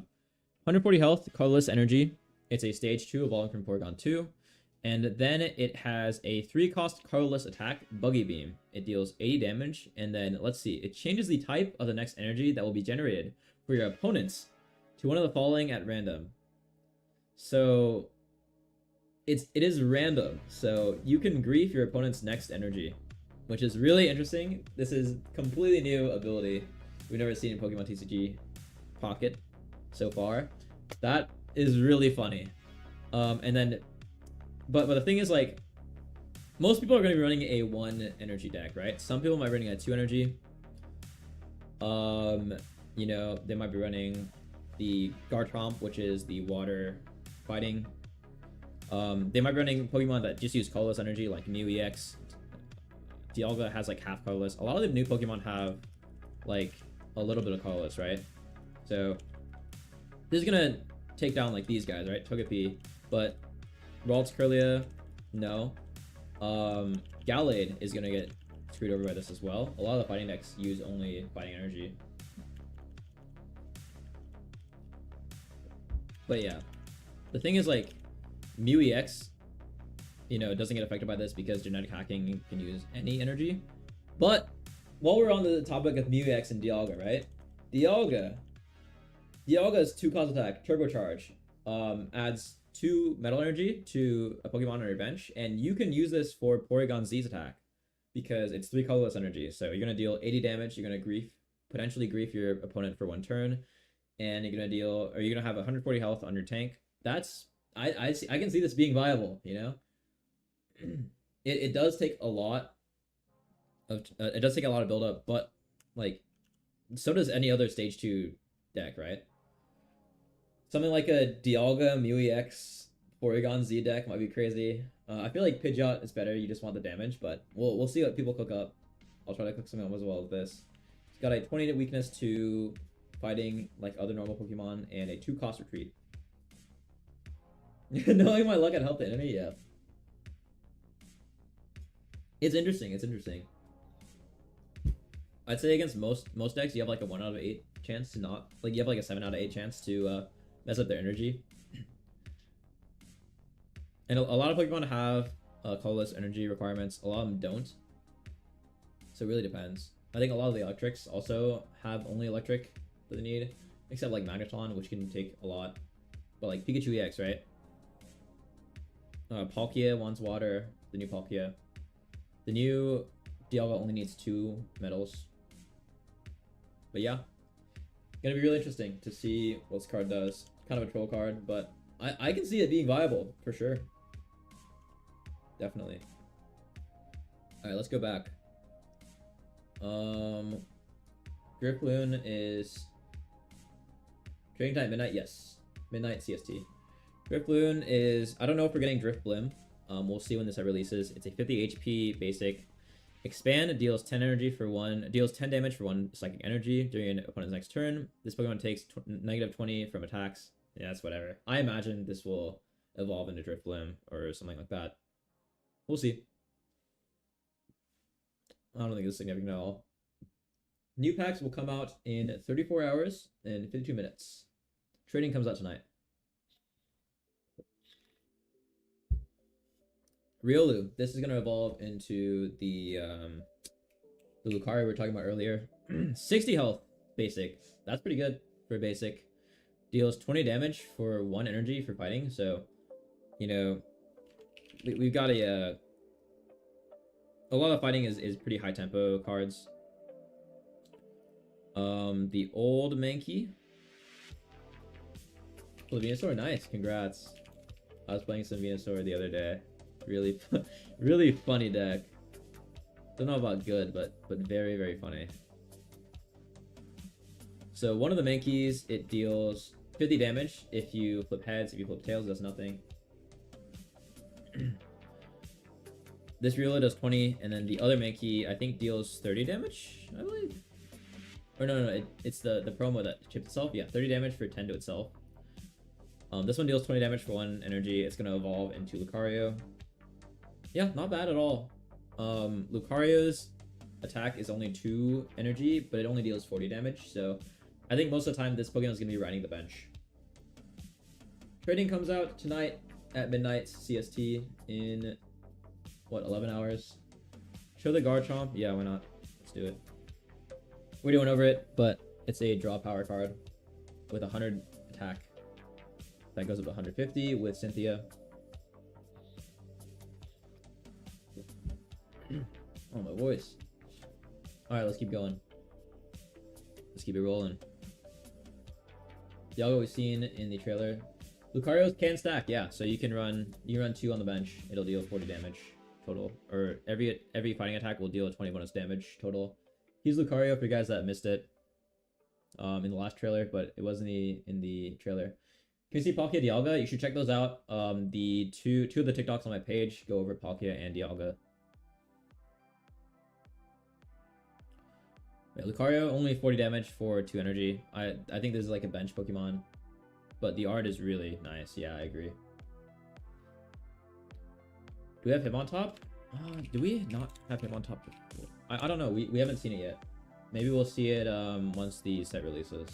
140 health, colorless energy. It's a stage 2 evolving from Porygon 2. And then it has a 3-cost colorless attack, Buggy Beam. It deals 80 damage, and then, let's see, it changes the type of the next energy that will be generated for your opponents to one of the following at random. So it is random, so you can grief your opponent's next energy, which is really interesting. This is completely new ability we've never seen in Pokemon TCG Pocket so far. That is really funny. And then, but the thing is, like, most people are going to be running a 1 energy deck, right? Some people might be running a 2 energy. You know, they might be running the Garchomp, which is the water fighting They might be running Pokemon that just use colorless energy, like Mew EX. Dialga has like half colorless. A lot of the new Pokemon have like a little bit of colorless, right? So this is gonna take down like these guys, right? Togepi, but Ralts, Kirlia, no. Gallade is gonna get screwed over by this as well. A lot of the fighting decks use only fighting energy. But yeah, the thing is like Mew EX, you know, doesn't get affected by this because genetic hacking can use any energy. But while we're on the topic of Mew EX and Dialga, right? Dialga's 2-cost attack, Turbocharge, adds 2 metal energy to a Pokemon on your bench, and you can use this for Porygon Z's attack because it's 3 colorless energy. So you're gonna deal 80 damage. You're gonna potentially grief your opponent for 1 turn, and you're gonna have 140 health on your tank. That's I can see this being viable. You know, it does take a lot of build up, but like so does any other stage 2 deck, right? Something like a Dialga Mew EX Porygon Z deck might be crazy. I feel like Pidgeot is better. You just want the damage, but we'll see what people cook up. I'll try to cook something up as well as this. It's got a 20 weakness to fighting like other normal Pokemon and a 2-cost retreat. Knowing my luck at help the enemy, yeah. It's interesting. I'd say against most decks, you have like a 1 out of 8 chance to not, like you have like a 7 out of 8 chance to mess up their energy. And a lot of Pokemon have colorless energy requirements. A lot of them don't. So it really depends. I think a lot of the electrics also have only electric that they need, except like Magneton, which can take a lot. But like Pikachu EX, right? Palkia wants water. The new Palkia. The new Dialga only needs 2 metals. But yeah, gonna be really interesting to see what this card does. Kind of a troll card, but I can see it being viable for sure. Definitely. All right, let's go back. Drifloon is trading time midnight. Yes, midnight CST. Drifloon is, I don't know if we're getting Drifblim. We'll see when this releases. It's a 50 HP basic. Expand deals 10 energy for 1, deals 10 damage for 1 psychic energy during an opponent's next turn. This Pokemon takes negative 20 from attacks. Yeah, that's whatever. I imagine this will evolve into Drifblim or something like that. We'll see. I don't think it's significant at all. New packs will come out in 34 hours and 52 minutes. Trading comes out tonight. Riolu. This is going to evolve into the Lucario we were talking about earlier. 60 health basic. That's pretty good for basic. Deals 20 damage for 1 energy for fighting. So, you know, we've got a lot of fighting is pretty high tempo cards. The old Mankey. Oh, the Venusaur, nice. Congrats. I was playing some Venusaur the other day. Really, really funny deck. Don't know about good, but very, very funny. So one of the Mankeys, it deals 50 damage if you flip heads. If you flip tails, it does nothing. This Riolu does 20, and then the other Mankey, I think, deals 30 damage, I believe. Or no, it's the promo that chips itself. Yeah, 30 damage for 10 to itself. This one deals 20 damage for 1 energy. It's gonna evolve into Lucario. Yeah, not bad at all. Lucario's attack is only 2 energy, but it only deals 40 damage, so I think most of the time this Pokemon is going to be riding the bench. Trading comes out tonight at midnight CST in, what, 11 hours? Show the Garchomp? Yeah, why not? Let's do it. We're doing over it, but it's a draw power card with 100 attack. That goes up to 150 with Cynthia. Oh, my voice. Alright, let's keep going. Let's keep it rolling. Dialga we've seen in the trailer. Lucario's can stack, yeah. So you run 2 on the bench. It'll deal 40 damage total. Or every fighting attack will deal 20 bonus damage total. He's Lucario for you guys that missed it in the last trailer, but it was in the trailer. Can you see Palkia Dialga? You should check those out. The two of the TikToks on my page go over Palkia and Dialga. Yeah, Lucario, only 40 damage for 2 energy. I think this is like a bench Pokemon. But the art is really nice. Yeah, I agree. Do we have him on top? Do we not have him on top? I don't know. We haven't seen it yet. Maybe we'll see it once the set releases.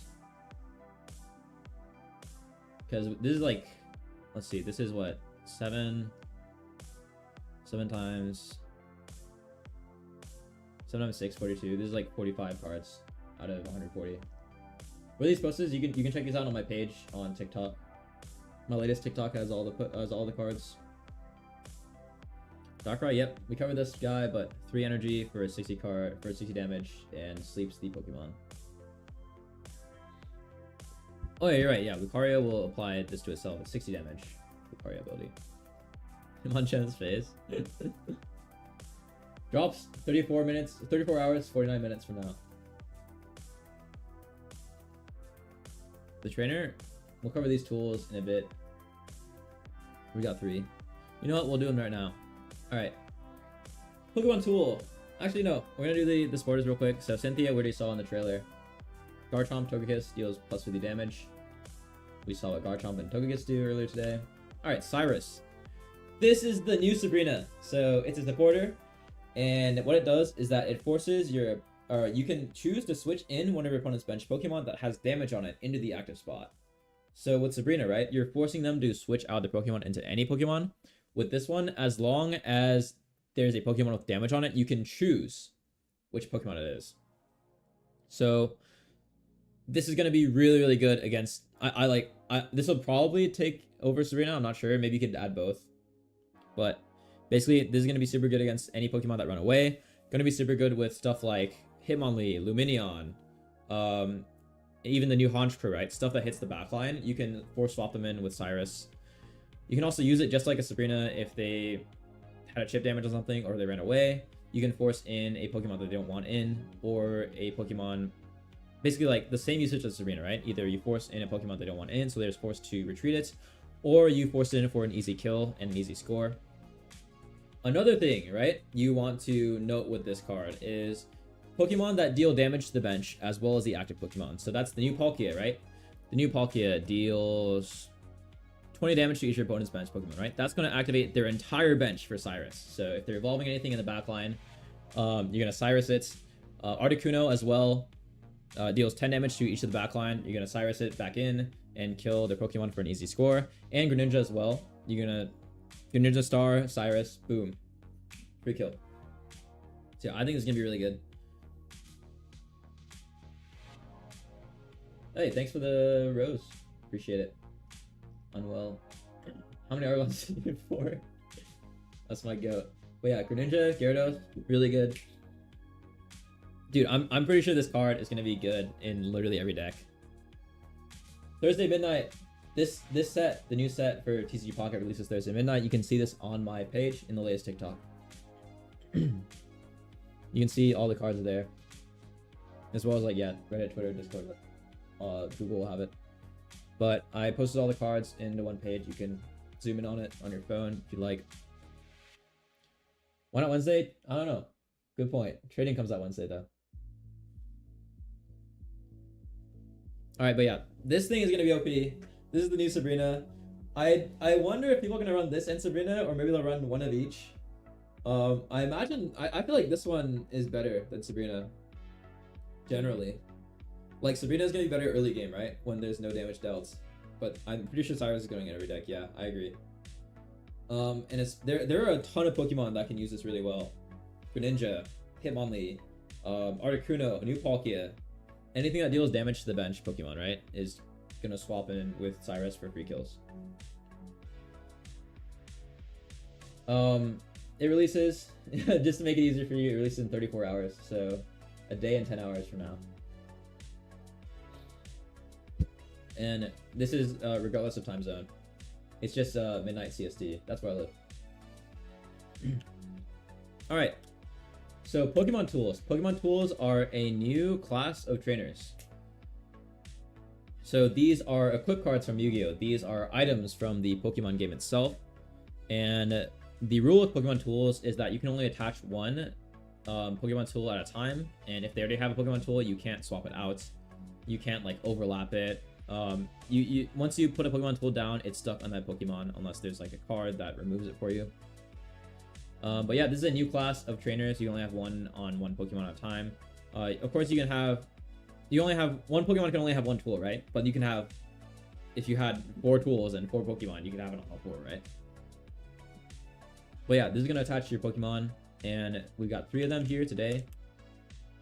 Because this is like, let's see, this is what, 7 times 6, 42. This is like 45 cards out of 140. What are these posters? You can check these out on my page on TikTok. My latest TikTok has all the cards. Darkrai, yep, we covered this guy, but 3 energy for a 60 damage and sleeps the Pokemon. Oh yeah, you're right. Yeah, Lucario will apply this to itself at 60 damage. Lucario ability. Munchen's face. Drops 34 hours, 49 minutes from now. The trainer, we'll cover these tools in a bit. We got 3. You know what? We'll do them right now. Alright. Pokemon tool. Actually, no. We're gonna do the sporters real quick. So, Cynthia, we already saw in the trailer. Garchomp, Togekiss deals plus 50 damage. We saw what Garchomp and Togekiss do earlier today. Alright, Cyrus. This is the new Sabrina. So, it's a supporter. And what it does is that it forces your... you can choose to switch in one of your opponent's bench Pokemon that has damage on it into the active spot. So with Sabrina, right, you're forcing them to switch out their Pokemon into any Pokemon. With this one, as long as there's a Pokemon with damage on it, you can choose which Pokemon it is. So this is going to be really, really good against... this will probably take over Sabrina. I'm not sure. Maybe you could add both. But basically, this is going to be super good against any Pokemon that run away. Going to be super good with stuff like Hitmonlee, Luminion, even the new Honchkrow, right? Stuff that hits the backline. You can force swap them in with Cyrus. You can also use it just like a Sabrina if they had a chip damage or something, or they ran away. You can force in a Pokemon that they don't want in, or a Pokemon... Basically, like, the same usage as Sabrina, right? Either you force in a Pokemon they don't want in, so they're forced to retreat it, or you force it in for an easy kill and an easy score. Another thing, right, you want to note with this card is Pokemon that deal damage to the bench as well as the active Pokemon. So that's the new Palkia, right? The new Palkia deals 20 damage to each of your opponent's bench Pokemon, right? That's going to activate their entire bench for Cyrus. So if they're evolving anything in the back line, you're going to Cyrus it. Articuno as well deals 10 damage to each of the back line. You're going to Cyrus it back in and kill their Pokemon for an easy score. And Greninja as well. You're going to Greninja Star, Cyrus, boom. Free kill. So yeah, I think it's going to be really good. Hey, thanks for the rose. Appreciate it. Unwell. How many Argons did you get for? That's my goat. But yeah, Greninja, Gyarados, really good. Dude, I'm pretty sure this card is gonna be good in literally every deck. Thursday midnight. This set, the new set for TCG Pocket releases Thursday midnight. You can see this on my page in the latest TikTok. You can see all the cards are there. As well as like, yeah, Reddit, Twitter, Discord, Google will have it. But I posted all the cards into one page. You can zoom in on it on your phone if you like. Why not Wednesday? I don't know. Good point. Trading comes out Wednesday though. Alright, but yeah, this thing is gonna be OP. This is the new Sabrina. I wonder if people are gonna run this and Sabrina, or maybe they'll run one of each. I imagine I feel like this one is better than Sabrina. Generally. Like Sabrina is gonna be better early game, right? When there's no damage dealt. But I'm pretty sure Cyrus is going in every deck, yeah, I agree. And it's there are a ton of Pokemon that can use this really well. Greninja, Hitmonlee, Articuno, new Palkia. Anything that deals damage to the bench Pokemon, right, is gonna swap in with Cyrus for free kills. It releases, just to make it easier for you, it releases in 34 hours, so a day and 10 hours from now. And this is regardless of time zone. It's just midnight CST. That's where I live. Alright. So Pokemon Tools. Pokemon Tools are a new class of trainers. So these are equip cards from Yu-Gi-Oh! These are items from the Pokemon game itself. And the rule with Pokemon tools is that you can only attach one Pokemon tool at a time. And if they already have a Pokemon tool, you can't swap it out. You can't like overlap it. Once you put a Pokemon tool down, it's stuck on that Pokemon unless there's like a card that removes it for you. But yeah, this is a new class of trainers. You only have one on one Pokemon at a time. Of course, you only have one Pokemon can only have one tool, right? But you can have, if you had 4 tools and 4 Pokemon, you can have it on all 4, right? But yeah, this is gonna attach to your Pokemon, and we've got 3 of them here today.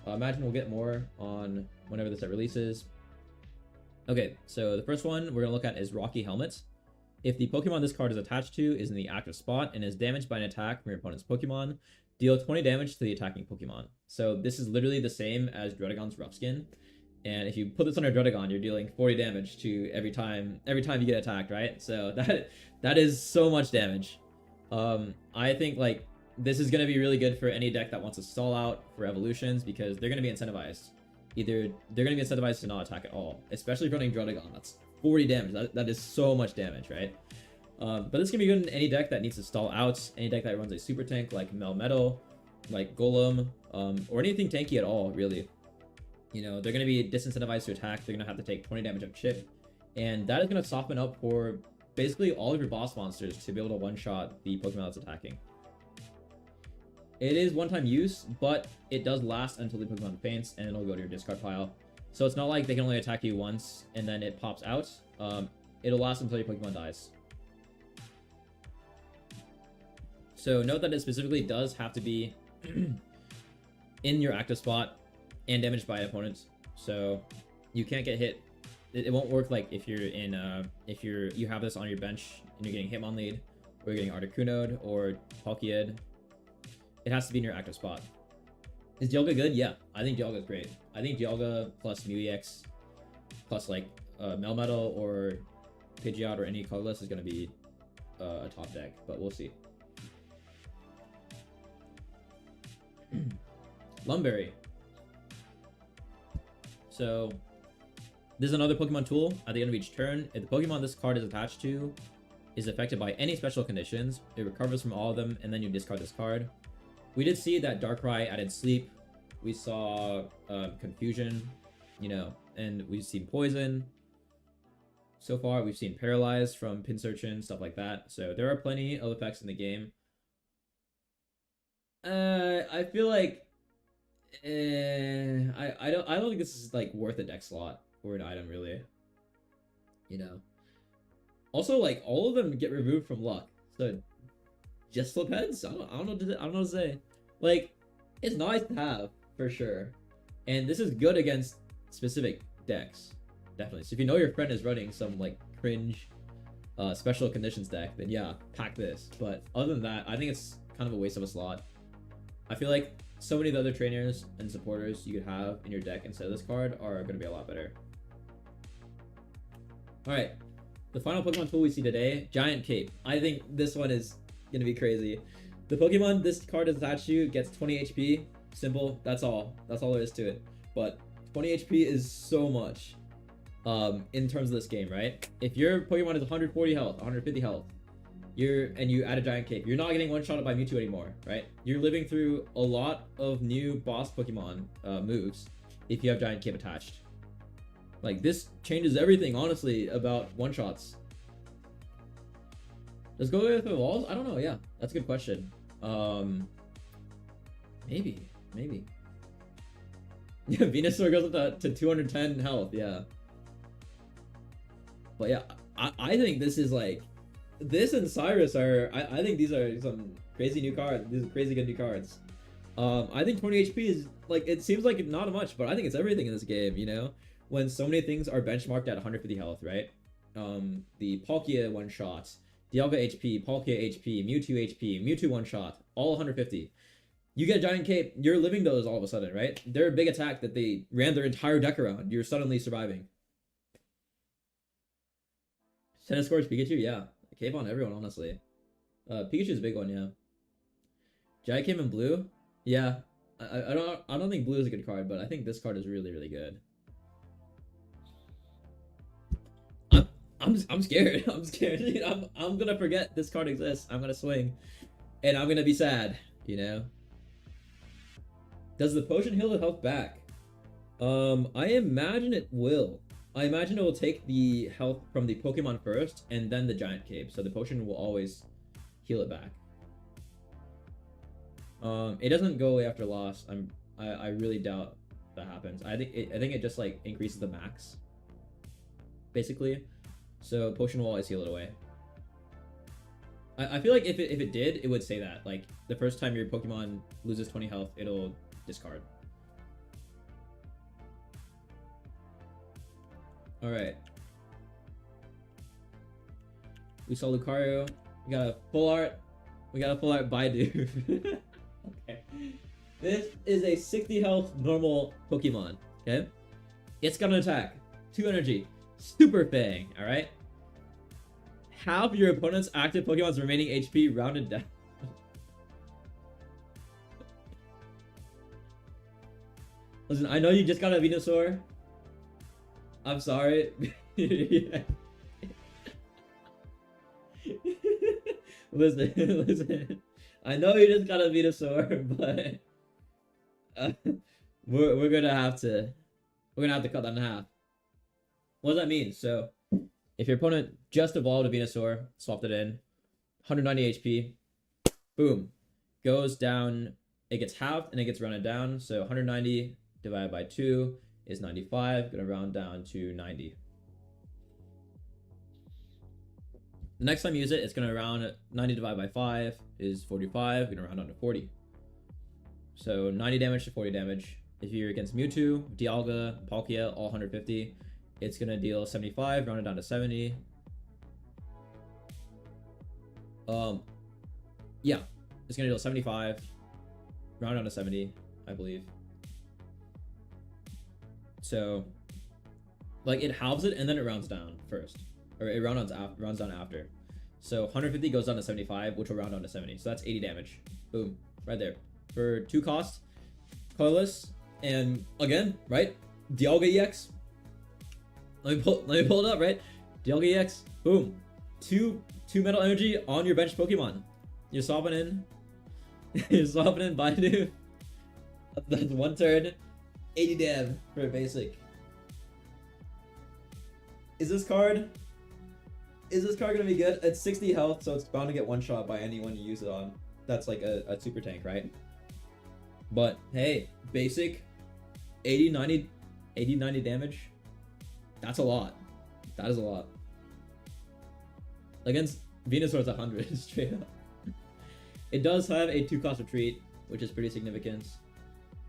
Imagine we'll get more on whenever the set releases. Okay, so the first one we're gonna look at is Rocky Helmet. If the Pokemon this card is attached to is in the active spot and is damaged by an attack from your opponent's Pokemon, deal 20 damage to the attacking Pokemon. So this is literally the same as Dredagon's Rough Skin. And if you put this on your Dredagon, you're dealing 40 damage to every time you get attacked, right? So that is so much damage. I think like this is gonna be really good for any deck that wants to stall out for evolutions because they're gonna be incentivized. Either they're gonna be incentivized to not attack at all, especially if running Dredagon. That's 40 damage. That is so much damage, right? But this can be good in any deck that needs to stall out, any deck that runs a super tank like Melmetal, like Golem, or anything tanky at all, really. You know, they're going to be disincentivized to attack. They're going to have to take 20 damage of chip, and that is going to soften up for basically all of your boss monsters to be able to one-shot the Pokemon that's attacking. It is one-time use, but it does last until the Pokemon faints, and it'll go to your discard pile. So it's not like they can only attack you once, and then it pops out. It'll last until your Pokemon dies. So note that it specifically does have to be in your active spot and damaged by an opponent. So you can't get hit. It won't work like if you're in you have this on your bench and you're getting Hitmonlead, or you're getting Articuno or Palkia. It has to be in your active spot. Is Dialga good? Yeah, I think Dialga is great. I think Dialga plus MewEX plus like Melmetal or Pidgeot or any colorless is going to be a top deck, but we'll see. Lumberry. So this is another Pokemon tool. At the end of each turn, if the Pokemon this card is attached to is affected by any special conditions, it recovers from all of them, and then you discard this card. We did see that Darkrai added Sleep. We saw Confusion, you know, and we've seen Poison. So far, we've seen Paralyzed from Pinsirchin, stuff like that. So there are plenty of effects in the game. I feel like I don't think this is like worth a deck slot or an item, really. You know. Also, like, all of them get removed from luck. So just flip heads? I don't know what to say. Like, it's nice to have, for sure. And this is good against specific decks. Definitely. So if you know your friend is running some like cringe special conditions deck, then yeah, pack this. But other than that, I think it's kind of a waste of a slot. I feel like so many of the other trainers and supporters you could have in your deck instead of this card are going to be a lot better. Alright, the final Pokemon tool we see today, Giant Cape. I think this one is going to be crazy. The Pokemon this card is attached to gets 20 HP. Simple, that's all. That's all there is to it. But 20 HP is so much in terms of this game, right? If your Pokemon is 140 health, 150 health, and you add a Giant Cape, you're not getting one-shotted by Mewtwo anymore, right? You're living through a lot of new boss Pokemon moves if you have Giant Cape attached. Like, this changes everything, honestly, about one-shots. Does go with the walls? I don't know, yeah. That's a good question. Maybe. Yeah, Venusaur goes up to 210 health, yeah. But yeah, I think this is like... This and Cyrus are... I think these are some crazy new cards. These are crazy good new cards. I think 20 HP is... Like, it seems like not much, but I think it's everything in this game, you know? When so many things are benchmarked at 150 health, right? The Palkia one-shot, Dialga HP, Palkia HP, Mewtwo HP, Mewtwo one-shot, all 150. You get a Giant Cape, you're living those all of a sudden, right? They're a big attack that they ran their entire deck around. You're suddenly surviving. Tennis Courts Pikachu, yeah. Cape on everyone, honestly. Pikachu's a big one, yeah. Giant Cape in blue? Yeah. I don't think blue is a good card, but I think this card is really, really good. I'm scared. I'm scared. Dude, I'm gonna forget this card exists. I'm gonna swing, and I'm gonna be sad. You know. Does the potion heal the health back? I imagine it will. I imagine it will take the health from the Pokemon first, and then the giant cape. So the potion will always heal it back. It doesn't go away after loss. I really doubt that happens. I think it just like increases the max, basically. So potion will always heal it away. I feel like if it did, it would say that like the first time your Pokemon loses 20 health, it'll discard. All right. We saw Lucario. We got a full art. We got a full art Baidu. Okay. This is a 60 health normal Pokemon. Okay. It's got an attack, 2 energy, Super Fang. All right. Half your opponent's active Pokemon's remaining HP rounded down. Listen, I know you just got a Venusaur. I'm sorry. Listen. I know you just got a Venusaur, but we're gonna have to cut that in half. What does that mean? So, if your opponent just evolved a Venusaur, swapped it in, 190 HP, boom, goes down. It gets halved and it gets rounded down. So 190 divided by 2 is 95. Gonna round down to 90. The next time you use it, it's gonna round 90 divided by 5 is 45. Gonna round down to 40. So 90 damage to 40 damage. If you're against Mewtwo, Dialga, Palkia, all 150, it's gonna deal 75, rounded down to 70. Yeah, it's gonna deal 75, round down to 70, I believe. So, like, it halves it and then it rounds down first, or it rounds down after. So 150 goes down to 75, which will round down to 70. So that's 80 damage. Boom, right there. For 2 costs, colorless, and again, right? Dialga EX. Let me pull it up, right? Dialga EX. Boom. 2 metal energy on your bench Pokemon. You're swapping in. You're swapping in Baidu. That's 1 turn. 80 dam for a basic. Is this card gonna be good? It's 60 health, so it's bound to get one shot by anyone you use it on. That's like a super tank, right? But hey, basic 80, 90 damage. That's a lot. That is a lot. Against Venusaur, it's 100 straight up. It does have a 2-cost retreat, which is pretty significant.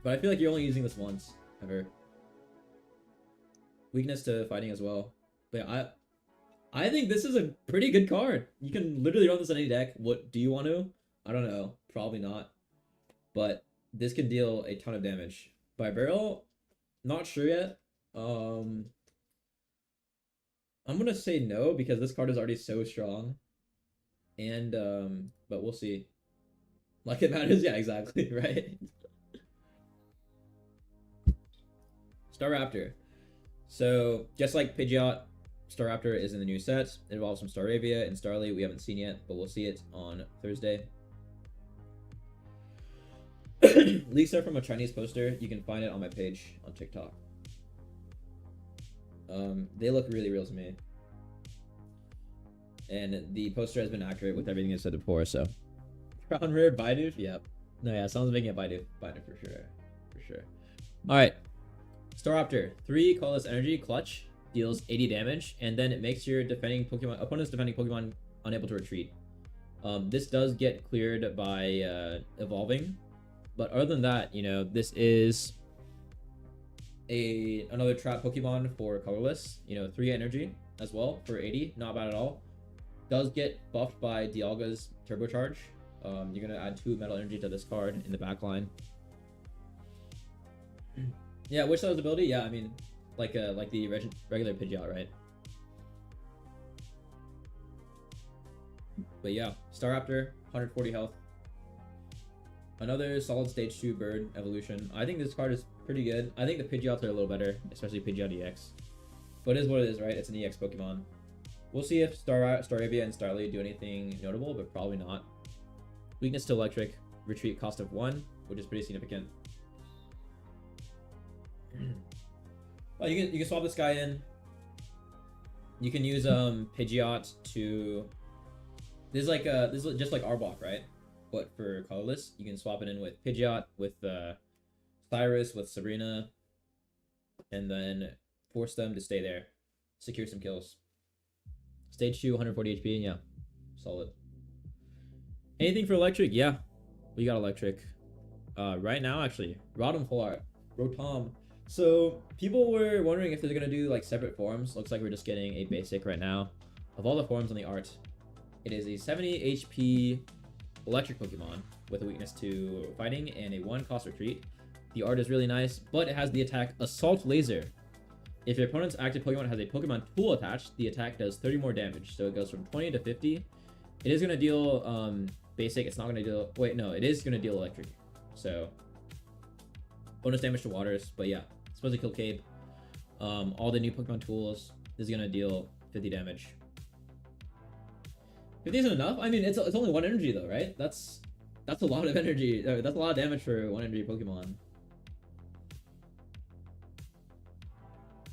But I feel like you're only using this once, ever. Weakness to fighting as well. But yeah, I think this is a pretty good card. You can literally run this on any deck. What do you want to? I don't know. Probably not. But this can deal a ton of damage. By barrel, not sure yet. I'm gonna say no because this card is already so strong. And but we'll see. Like it matters, yeah, exactly, right? Staraptor. So just like Pidgeot, Staraptor is in the new set. It involves some Staravia and Starly we haven't seen yet, but we'll see it on Thursday. Leaks are from a Chinese poster. You can find it on my page on TikTok. They look really real to me. And the poster has been accurate with everything I said before, so. Crown Rare Baidu? Yep. No, yeah, someone's making a Baidu for sure. For sure. Alright. Staraptor. 3 colorless energy, clutch, deals 80 damage, and then it makes your opponent's defending Pokemon unable to retreat. This does get cleared by evolving. But other than that, you know, this is another trap Pokemon for colorless. You know, 3 energy as well for 80. Not bad at all. Does get buffed by Dialga's Turbocharge. You're gonna add 2 metal energy to this card in the back line. Yeah, Wish Size ability. Yeah, I mean, like the regular Pidgeot, right? But yeah, Staraptor, 140 health. Another solid stage 2 bird evolution. I think this card is pretty good. I think the Pidgeots are a little better, especially Pidgeot EX. But it is what it is, right? It's an EX Pokemon. We'll see if Staravia and Starly do anything notable, but probably not. Weakness to electric, retreat cost of 1, which is pretty significant. Well, you can swap this guy in. You can use Pidgeot to. This is just like Arbok, right? But for colorless, you can swap it in with Pidgeot, with Cyrus, with Sabrina, and then force them to stay there, secure some kills. Stage 2, 140 HP, yeah, solid. Anything for electric? Yeah, we got electric. Right now, actually, Rotom full art, Rotom. So people were wondering if they're gonna do like separate forms. Looks like we're just getting a basic right now. Of all the forms on the art, it is a 70 HP electric Pokemon with a weakness to fighting and a 1 cost retreat. The art is really nice, but it has the attack Assault Laser. If your opponent's active Pokemon has a Pokemon tool attached, the attack does 30 more damage. So it goes from 20 to 50. It is gonna deal basic. It's not gonna deal. Wait, no, it is gonna deal electric. So bonus damage to waters, but yeah. Supposed to kill Cape. All the new Pokemon tools is gonna deal 50 damage. 50 isn't enough. I mean, it's only 1 energy though, right? That's a lot of energy. That's a lot of damage for 1 energy Pokemon.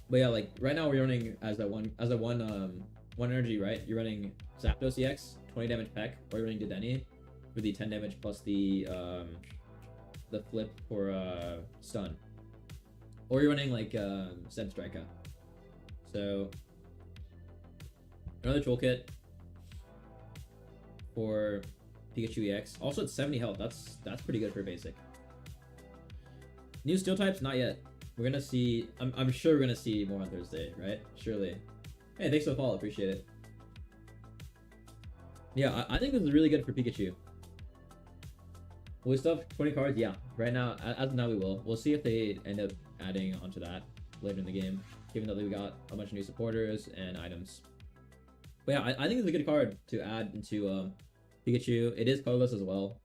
But yeah, like right now we're running as a one energy, right? You're running Zapdos EX, 20 damage Peck, or you're running Dedenne with the 10 damage plus the flip for stun. Or you're running like Zed Striker. So another toolkit for Pikachu EX. Also it's 70 health. That's pretty good for basic. New steel types, not yet. We're gonna see. I'm sure we're gonna see more on Thursday, right? Surely. Hey, thanks for the follow. Appreciate it. Yeah, I think this is really good for Pikachu. Will we still have 20 cards? Yeah. Right now, as of now, we will. We'll see if they end up adding onto that later in the game, given that we got a bunch of new supporters and items. But yeah, I think it's a good card to add into Pikachu. It is colorless as well.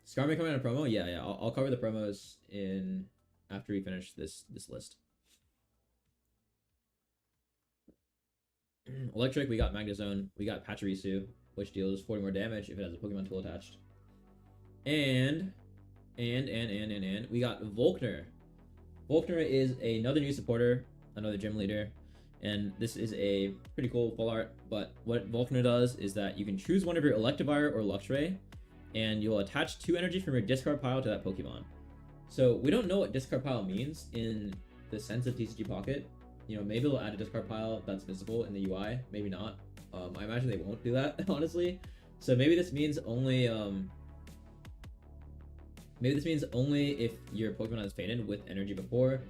Skarmory coming out a promo? Yeah. I'll cover the promos in after we finish this list. Electric, we got Magnezone, we got Pachirisu, which deals 40 more damage if it has a Pokemon tool attached. And we got Volkner. Volkner is another new supporter, another gym leader, and this is a pretty cool full art. But what Volkner does is that you can choose one of your Electivire or Luxray, and you'll attach 2 energy from your discard pile to that Pokemon. So we don't know what discard pile means in the sense of TCG Pocket. You know, maybe they'll add a discard pile that's visible in the UI, maybe not. I imagine they won't do that, honestly. So maybe this means only if your Pokemon has fainted with energy before.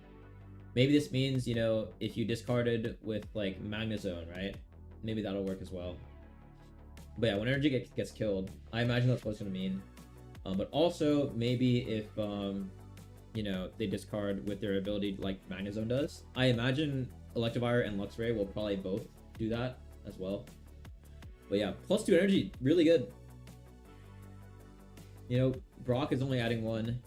Maybe this means, you know, if you discarded with like Magnezone, right? Maybe that'll work as well. But yeah, when energy gets killed, I imagine that's what it's gonna mean. But also maybe if you know, they discard with their ability like Magnezone does. I imagine Electivire and Luxray will probably both do that as well. But yeah, plus 2 energy, really good. You know, Brock is only adding 1,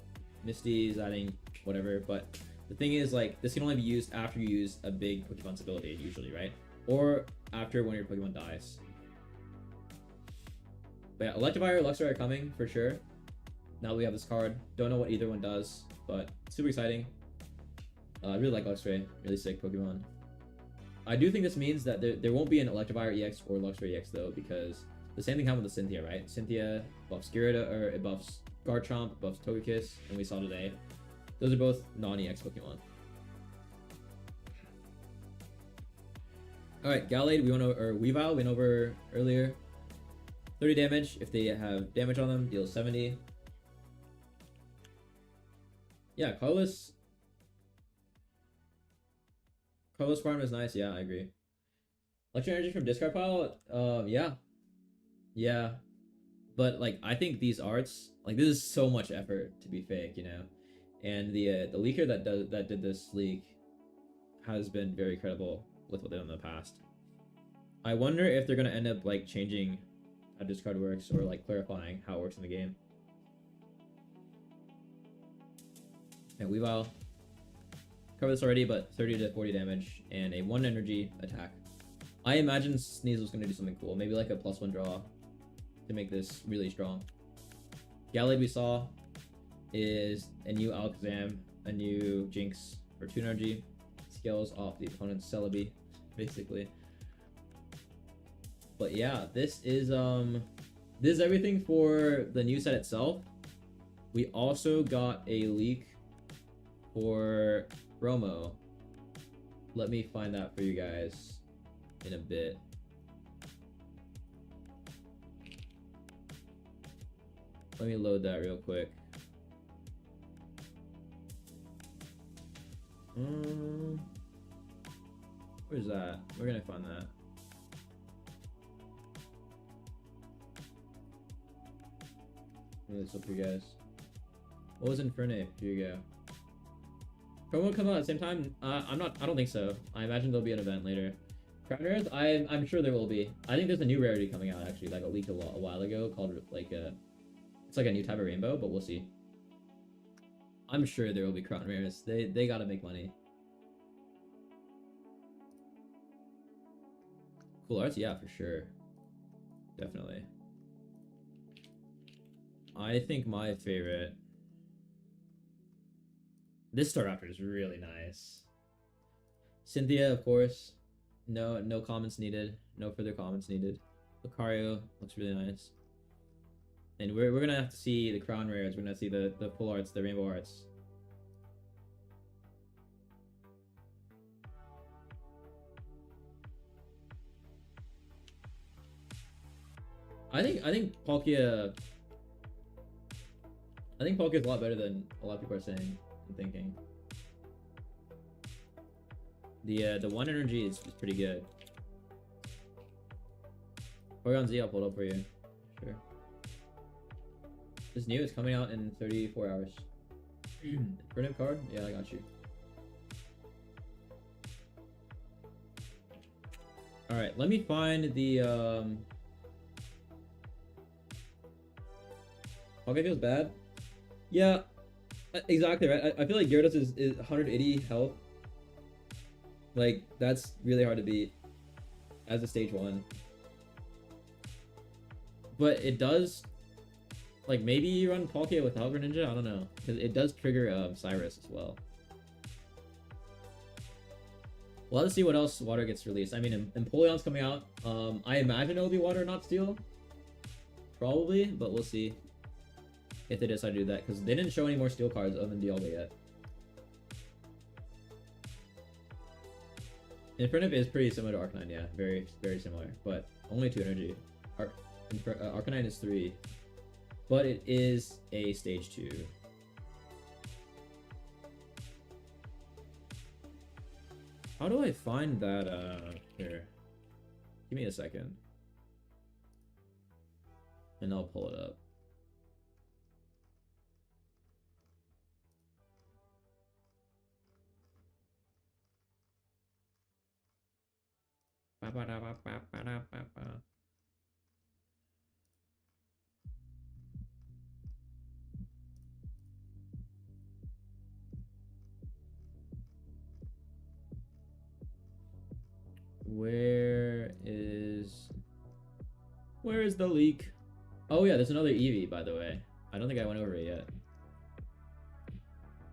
Misty is adding whatever, but the thing is, like, this can only be used after you use a big Pokemon's ability, usually, right? Or after one of your Pokemon dies. But yeah, Electivire, Luxray are coming for sure. Now that we have this card, don't know what either one does, but super exciting. I really like Luxray, really sick Pokemon. I do think this means that there won't be an Electivire EX or Luxray EX though, because the same thing happened with Cynthia, right? Cynthia buffs Gyarados, or it buffs Garchomp, buffs Togekiss, and we saw today. Those are both non-EX Pokemon. Alright, Gallade, Weavile, we went over earlier. 30 damage if they have damage on them, deals 70. Yeah, colorless farm is nice. Yeah, I agree. Electric energy from discard pile. Yeah. But like, I think these arts, like, this is so much effort to be fake, you know. And the leaker that did this leak has been very credible with what they've done in the past. I wonder if they're gonna end up like changing how discard works or like clarifying how it works in the game. And Weavile, covered this already, but 30 to 40 damage and a 1 energy attack. I imagine Sneasel was gonna do something cool. Maybe like a +1 draw to make this really strong. Gallade we saw is a new Alakazam, a new Jinx for 2 energy. Scales off the opponent's Celebi, basically. But yeah, this is everything for the new set itself. We also got a leak for promo. Let me find that for you guys in a bit. Let me load that real quick. Where's that? We're gonna find that. This up for you guys. What was Infernape? Here you go. Promo come out at the same time? I don't think so. I imagine there'll be an event later. Crown rares? I'm sure there will be. I think there's a new rarity coming out actually, like a leak a while ago, called like it's like a new type of rainbow, but we'll see. I'm sure there will be crown rares. They gotta make money. Cool arts, yeah, for sure. Definitely. I think my favorite. This Staraptor is really nice. Cynthia, of course. No comments needed. No further comments needed. Lucario looks really nice. And we're gonna have to see the crown rares. We're gonna see the full arts, the rainbow arts. I think Palkia. I think Palkia is a lot better than a lot of people are saying and thinking. The 1 energy is pretty good. Porygon Z, I'll pull it up for you. Sure. This new is coming out in 34 hours. Infernape card? Yeah, I got you. Alright, let me find the Okay, feels bad. Yeah, exactly right. I feel like Gyarados is 180 health. Like, that's really hard to beat as a stage 1. But it does, like, maybe you run Palkia without Greninja? I don't know. Because it does trigger Cyrus as well. We'll have to see what else Water gets released. I mean, Empoleon's coming out. I imagine it'll be Water, not Steel. Probably, but we'll see if they decide to do that. Because they didn't show any more Steel cards other than Dialga yet. Infernape is pretty similar to Arcanine, yeah. Very, very similar. But only 2 energy. Arcanine is 3. But it is a stage 2. How do I find that, here? Give me a second. And I'll pull it up. Where is the leak? Oh yeah, there's another Eevee, by the way. I don't think I went over it yet.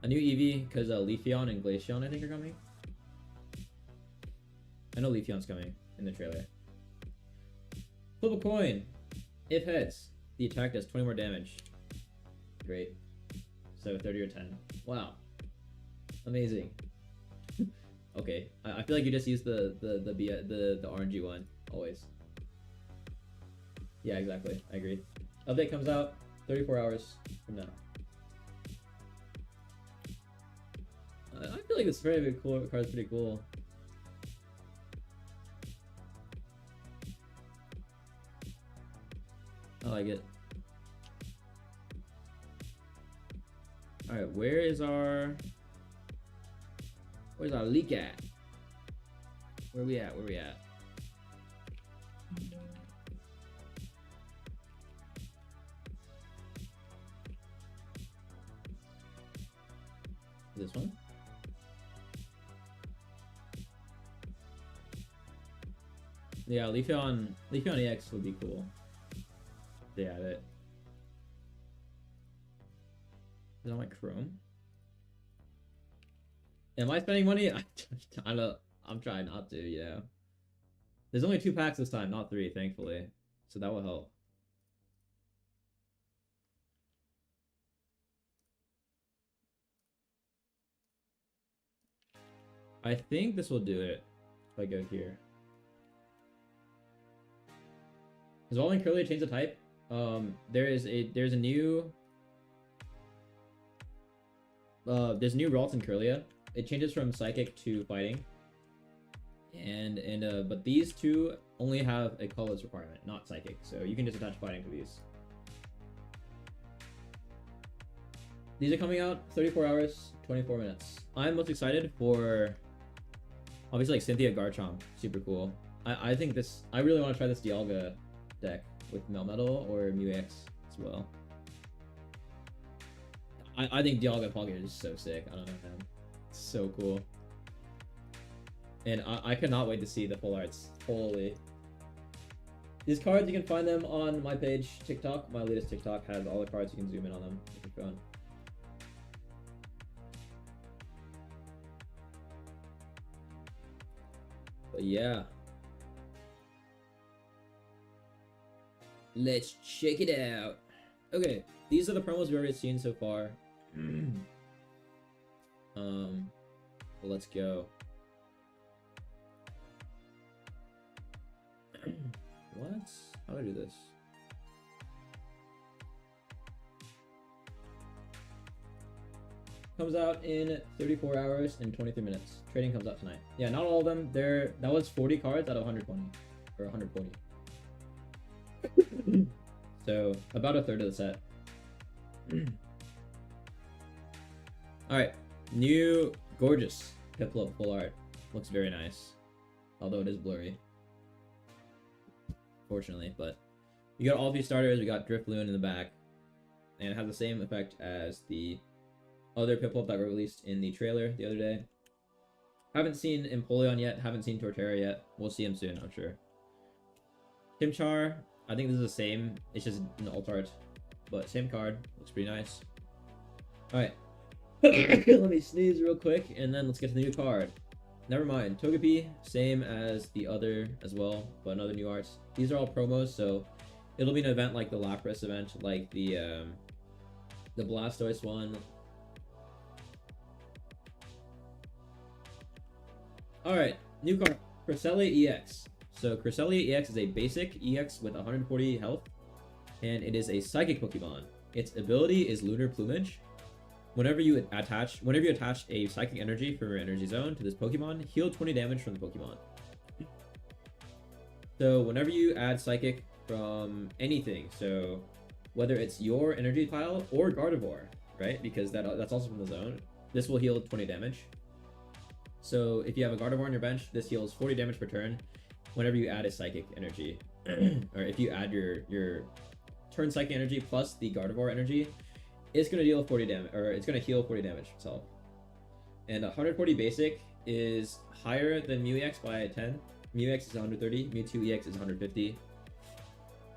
A new Eevee, because Leafeon and Glaceon, I think, are coming. I know Leafeon's coming in the trailer. Flip a coin. If heads, the attack does 20 more damage. Great. So 30 or 10. Wow. Amazing. Okay. I feel like you just use the RNG one always. Yeah, exactly. I agree. Update comes out 34 hours from now. I feel like this very cool card is pretty cool. I like it. Alright, where's our leak at? Where we at? This one? Yeah, Leafeon EX would be cool. They add it. Is it on my Chrome? Am I spending money? I don't. I'm trying not to. Yeah. There's only 2 packs this time, not 3, thankfully. So that will help. I think this will do it if I go here. Does Evolving Curlia change the type? There's a new there's a new Ralton Curlia. It changes from Psychic to Fighting. But these two only have a colorless requirement, not Psychic, so you can just attach Fighting to these. These are coming out 34 hours, 24 minutes. I'm most excited for obviously like Cynthia Garchomp, super cool. I think this, I really want to try this Dialga deck with Melmetal or Mew X as well. I think Dialga Pocket is so sick. I don't know, man. It's so cool. And I cannot wait to see the full arts. Holy. These cards, you can find them on my page, TikTok. My latest TikTok has all the cards. You can zoom in on them with your phone. But yeah. Let's check it out. Okay, these are the promos we've already seen so far. Let's go. What? How do I do this? Comes out in 34 hours and 23 minutes. Trading comes out tonight. Yeah, not all of them. That was 40 cards out of 120 or 140. So about a third of the set. Alright, new gorgeous Piplup full art. Looks very nice. Although it is blurry. Fortunately, but you got all of these starters, we got Drifloon in the back. And it has the same effect as the other Piplup that were released in the trailer the other day. Haven't seen Empoleon yet, haven't seen Torterra yet. We'll see him soon, I'm sure. Chimchar, I think this is the same, it's just an alt art. But same card, looks pretty nice. Alright. Let me sneeze real quick, and then let's get to the new card. Never mind, Togepi, same as the other as well, but another new arts. These are all promos, so it'll be an event like the Lapras event, like the Blastoise one. Alright, new card, Cresselia EX. So Cresselia EX is a basic EX with 140 health, and it is a Psychic Pokemon. Its ability is Lunar Plumage. Whenever you attach a Psychic Energy from your Energy Zone to this Pokemon, heal 20 damage from the Pokemon. So whenever you add Psychic from anything, so whether it's your Energy Pile or Gardevoir, right? Because that's also from the zone, this will heal 20 damage. So if you have a Gardevoir on your bench, this heals 40 damage per turn whenever you add a Psychic Energy. Or if you add your turn Psychic Energy plus the Gardevoir energy, it's gonna deal 40 damage, or it's gonna heal 40 damage itself. And 140 basic is higher than Mew EX by 10. Mew EX is 130, Mewtwo EX is 150.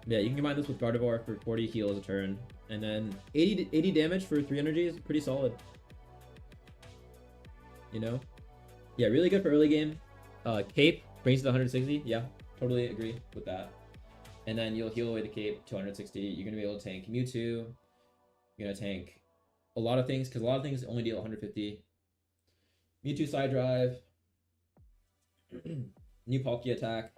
Yeah, you can combine this with Gardevoir for 40 heals a turn, and then 80 damage for 3 energy is pretty solid. You know? Yeah, really good for early game. Cape brings it to 160. Yeah, totally agree with that. And then you'll heal away the Cape to 160. You're gonna be able to tank Mewtwo. You're gonna tank a lot of things, because a lot of things only deal 150. Mewtwo Side Drive, new Palkia attack,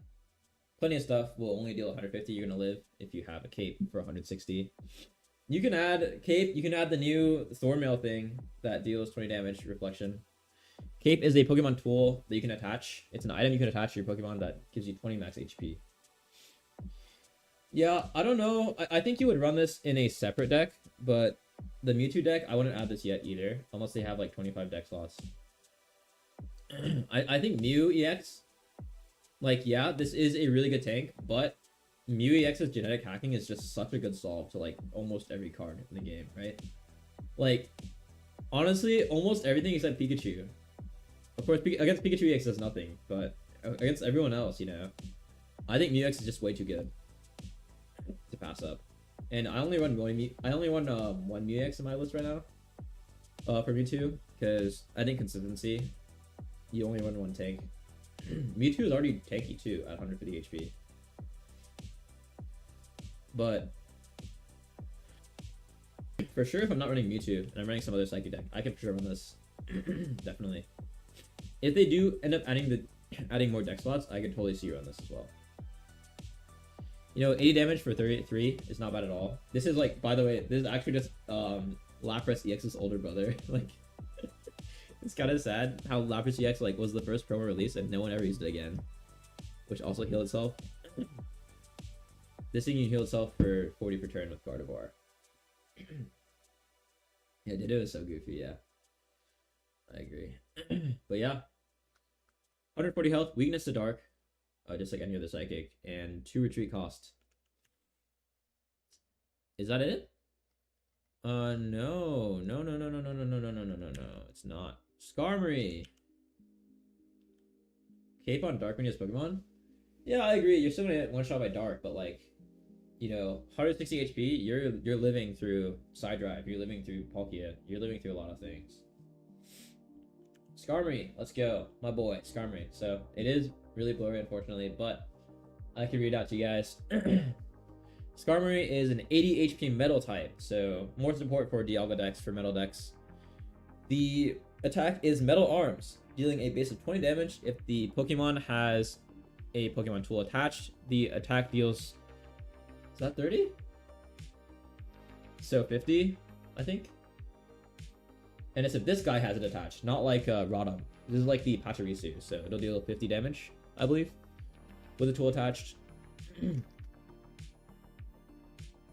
plenty of stuff will only deal 150. You're gonna live if you have a Cape for 160. You can add Cape, you can add the new Thornmail thing that deals 20 damage reflection. Cape is a Pokemon tool that you can attach. It's an item you can attach to your Pokemon that gives you 20 max HP. Yeah, I don't know. I think you would run this in a separate deck, but the Mewtwo deck, I wouldn't add this yet either, unless they have like 25 deck slots. I think Mew EX, like, yeah, this is a really good tank, but Mew EX's genetic hacking is just such a good solve to like almost every card in the game, right? Like, honestly, almost everything except Pikachu. Of course, against Pikachu EX does nothing, but against everyone else, you know, I think Mu X is just way too good to pass up. And I only run one Mu X in my list right now. For Mewtwo, because I think consistency. You only run one tank. Mewtwo is already tanky too at 150 HP. But for sure, if I'm not running Mewtwo and I'm running some other Psychic deck, I can for sure run this. Definitely. If they do end up adding more deck slots, I could totally see you run this as well. You know, 80 damage for 33 is not bad at all. This is like, by the way, this is actually just Lapras EX's older brother. Like, it's kind of sad how Lapras EX like was the first promo release and no one ever used it again, which also healed itself. This thing can heal itself for 40 per turn with Gardevoir. Yeah, Ditto is so goofy. Yeah, I agree. But yeah, 140 health, weakness to dark, just like any other psychic, and 2 retreat cost. Is that it? No, it's not. Skarmory. Cape on Dark when you use Pokemon? Yeah, I agree. You're still gonna get one shot by Dark, but like, you know, 160 HP, you're living through Side Drive, you're living through Palkia, you're living through a lot of things. Skarmory, let's go. My boy, Skarmory. So it is really blurry, unfortunately, but I can read out to you guys. Skarmory is an 80 HP metal type, so more support for Dialga decks, for metal decks. The attack is Metal Arms, dealing a base of 20 damage. If the Pokemon has a Pokemon tool attached, the attack deals... Is that 30? So 50, I think. And it's if this guy has it attached, not like Rodham. This is like the Pachirisu, so it'll deal 50 damage, I believe, with a tool attached.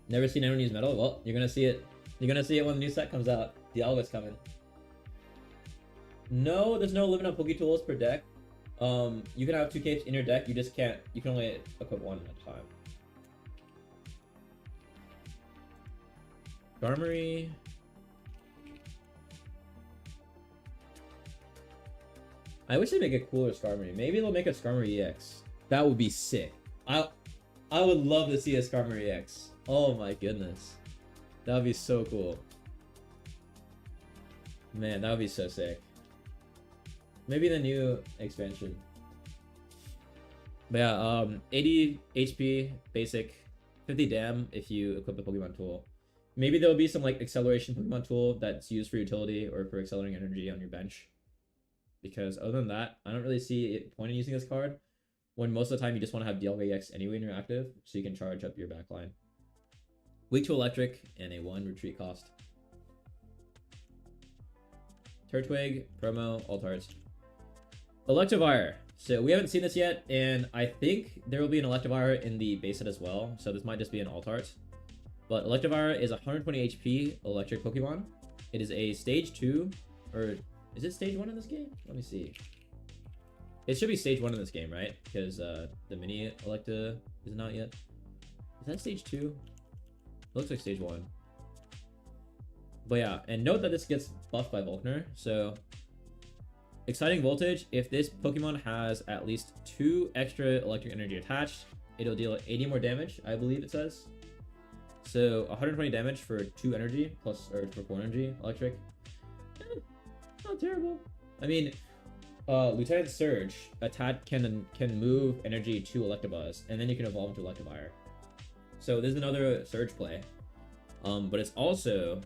Never seen anyone use metal? Well, you're gonna see it. You're gonna see it when the new set comes out. Dialga's coming. No, there's no limit on Poketools per deck. You can have 2 capes in your deck. You just can't. You can only equip one at a time. Skarmory. I wish they'd make a cooler Skarmory. Maybe they'll make a Skarmory EX. That would be sick. I would love to see a Skarmory EX. Oh my goodness. That would be so cool. Man, that would be so sick. Maybe the new expansion. But yeah, 80 HP, basic, 50 dam if you equip the Pokemon tool. Maybe there'll be some like acceleration Pokemon tool that's used for utility or for accelerating energy on your bench. Because other than that, I don't really see a point in using this card when most of the time you just want to have Dialga EX anyway when you're active, so you can charge up your backline. Weak to Electric and a 1 retreat cost. Turtwig, promo, Altarts. Electivire. So we haven't seen this yet, and I think there will be an Electivire in the base set as well, so this might just be an Altart. But Electivire is 120 HP electric Pokemon. It is a stage 2, or is it stage 1 in this game? Let me see. It should be stage 1 in this game, right? Because the mini Electa is not yet. Is that stage 2? It looks like stage 1. But yeah, and note that this gets buffed by Volkner, so... Exciting Voltage, if this Pokemon has at least 2 extra electric energy attached, it'll deal 80 more damage, I believe it says. So 120 damage for 2 energy, plus, or for 4 energy electric. Not terrible. I mean, Lieutenant Surge can move energy to Electabuzz, and then you can evolve into Electivire. So this is another Surge play. But it's also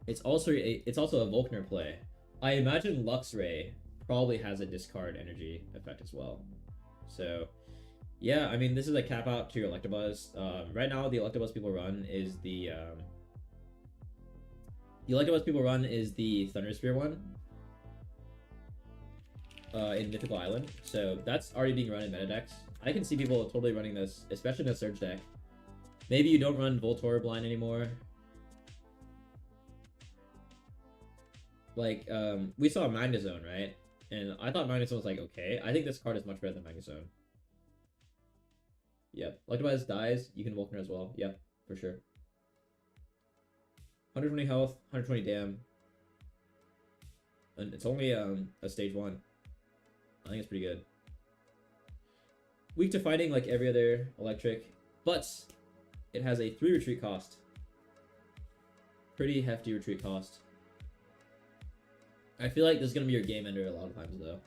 a Volkner play. I imagine Luxray probably has a discard energy effect as well. So yeah, I mean, this is a cap out to your Electabuzz. Right now the Electabuzz people run is the Thunder Spear one in Mythical Island. So that's already being run in meta decks. I can see people totally running this, especially in a Surge deck. Maybe you don't run Voltorb blind anymore. Like, we saw Magnezone, right? And I thought Magnezone was like, okay. I think this card is much better than Magnezone. Yep. Electabuzz dies, you can Volkner as well. Yep, for sure. 120 health, 120 dam. And it's only a stage 1. I think it's pretty good. Weak to fighting like every other electric, but it has a 3 retreat cost. Pretty hefty retreat cost. I feel like this is gonna be your game ender a lot of times though.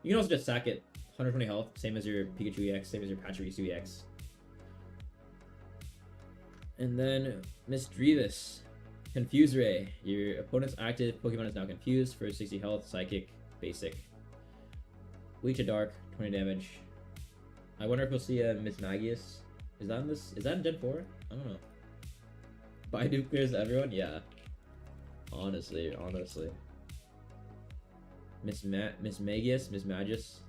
You can also just sack it, 120 health, same as your Pikachu EX, same as your Pachirisu EX. And then Miss Drevis, Confuse Ray. Your opponent's active Pokemon is now confused for 60 health, Psychic, Basic. Weak to Dark, 20 damage. I wonder if we'll see a Miss Magius. Is that in this? Is that in Gen 4? I don't know. Baidu clears everyone? Yeah. Honestly. Miss Magius, Miss Magius.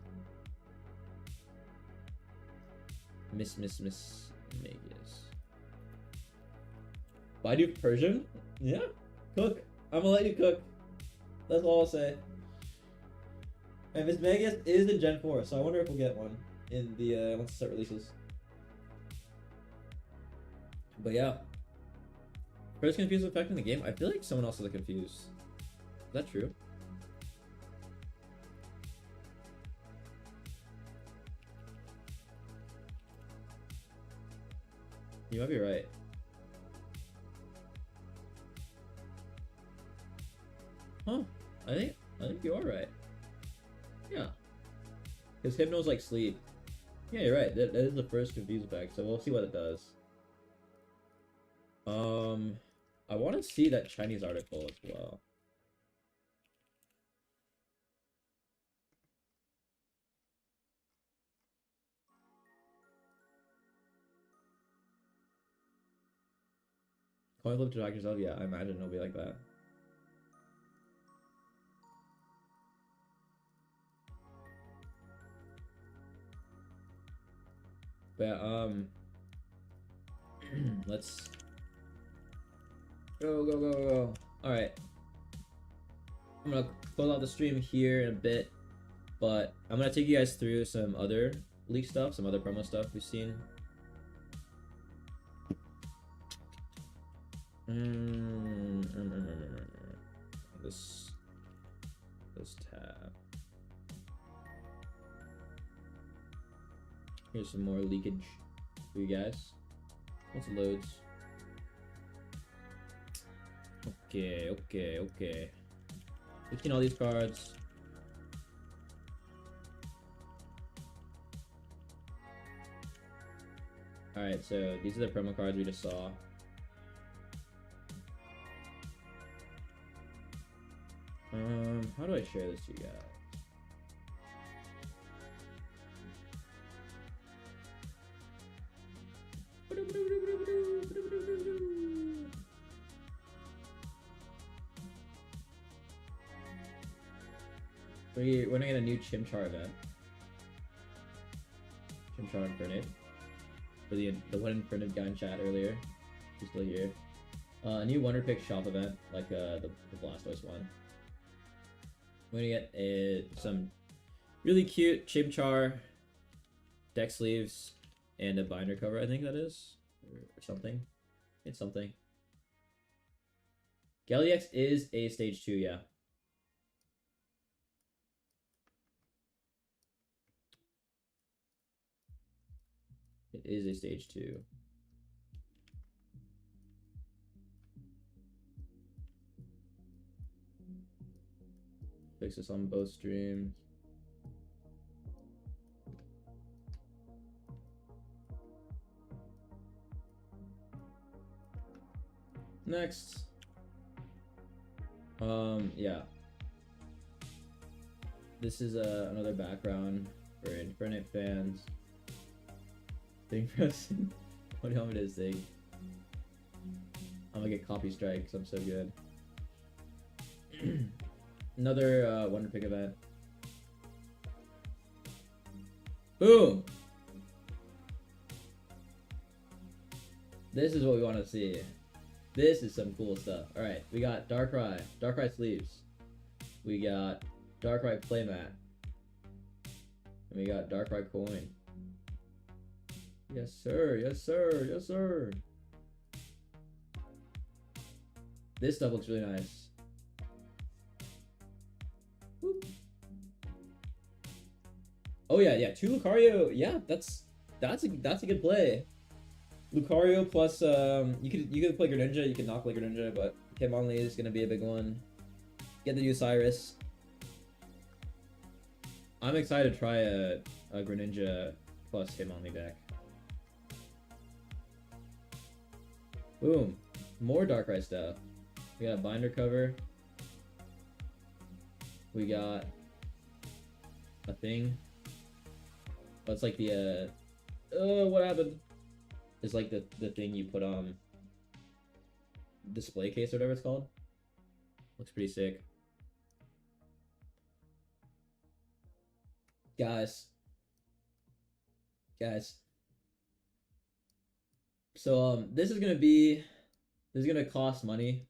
Miss Magius. Baidu Persian? Yeah. Cook. I'm gonna let you cook. That's all I'll say. And Miss Magius is in Gen 4, so I wonder if we'll get one in the once the set releases. But yeah. First confused effect in the game? I feel like someone else is confused. Is that true? You might be right. Huh. I think you are right. Yeah. Because Hypno's like sleep. Yeah, you're right. That is the first confuse effect, so we'll see what it does. I want to see that Chinese article as well. Coin flip to talk yourself? Yeah, I imagine it'll be like that. But let's go. All right, I'm gonna close out the stream here in a bit, but I'm gonna take you guys through some other leak stuff, some other promo stuff we've seen. This tab. Here's some more leakage for you guys. Once it loads. Okay. We've seen all these cards. Alright, so these are the promo cards we just saw. How do I share this to you guys? We're gonna get a new Chimchar event. Chimchar Infernape. For the one Infernape guy in chat earlier. He's still here. A new Wonder Pick shop event, like the Blastoise one. We're gonna get some really cute Chimchar deck sleeves and a binder cover, I think that is. Or something. It's something. Galliax is a stage 2, yeah. It is a stage 2. Fix this on both streams. Next. Yeah. This is another background for Infernape fans. Thing pressing. What do you want me to say? I'm gonna get copy strike because I'm so good. Another Wonder Pick event. Boom! This is what we want to see. This is some cool stuff. Alright, we got Darkrai sleeves. We got Darkrai playmat. And we got Darkrai coin. Yes sir, yes sir, yes sir. This stuff looks really nice. Whoop. Oh yeah, yeah. 2 Lucario. Yeah, that's a good play. Lucario plus you could play Greninja, you could not play Greninja, but Hitmonlee is gonna be a big one. Get the new Cyrus. I'm excited to try a Greninja plus Hitmonlee deck. Boom. More Darkrai stuff. We got a binder cover. We got a thing. Oh, it's like the oh, what happened? It's like the thing you put on display case or whatever it's called. Looks pretty sick. Guys. So this is gonna cost money,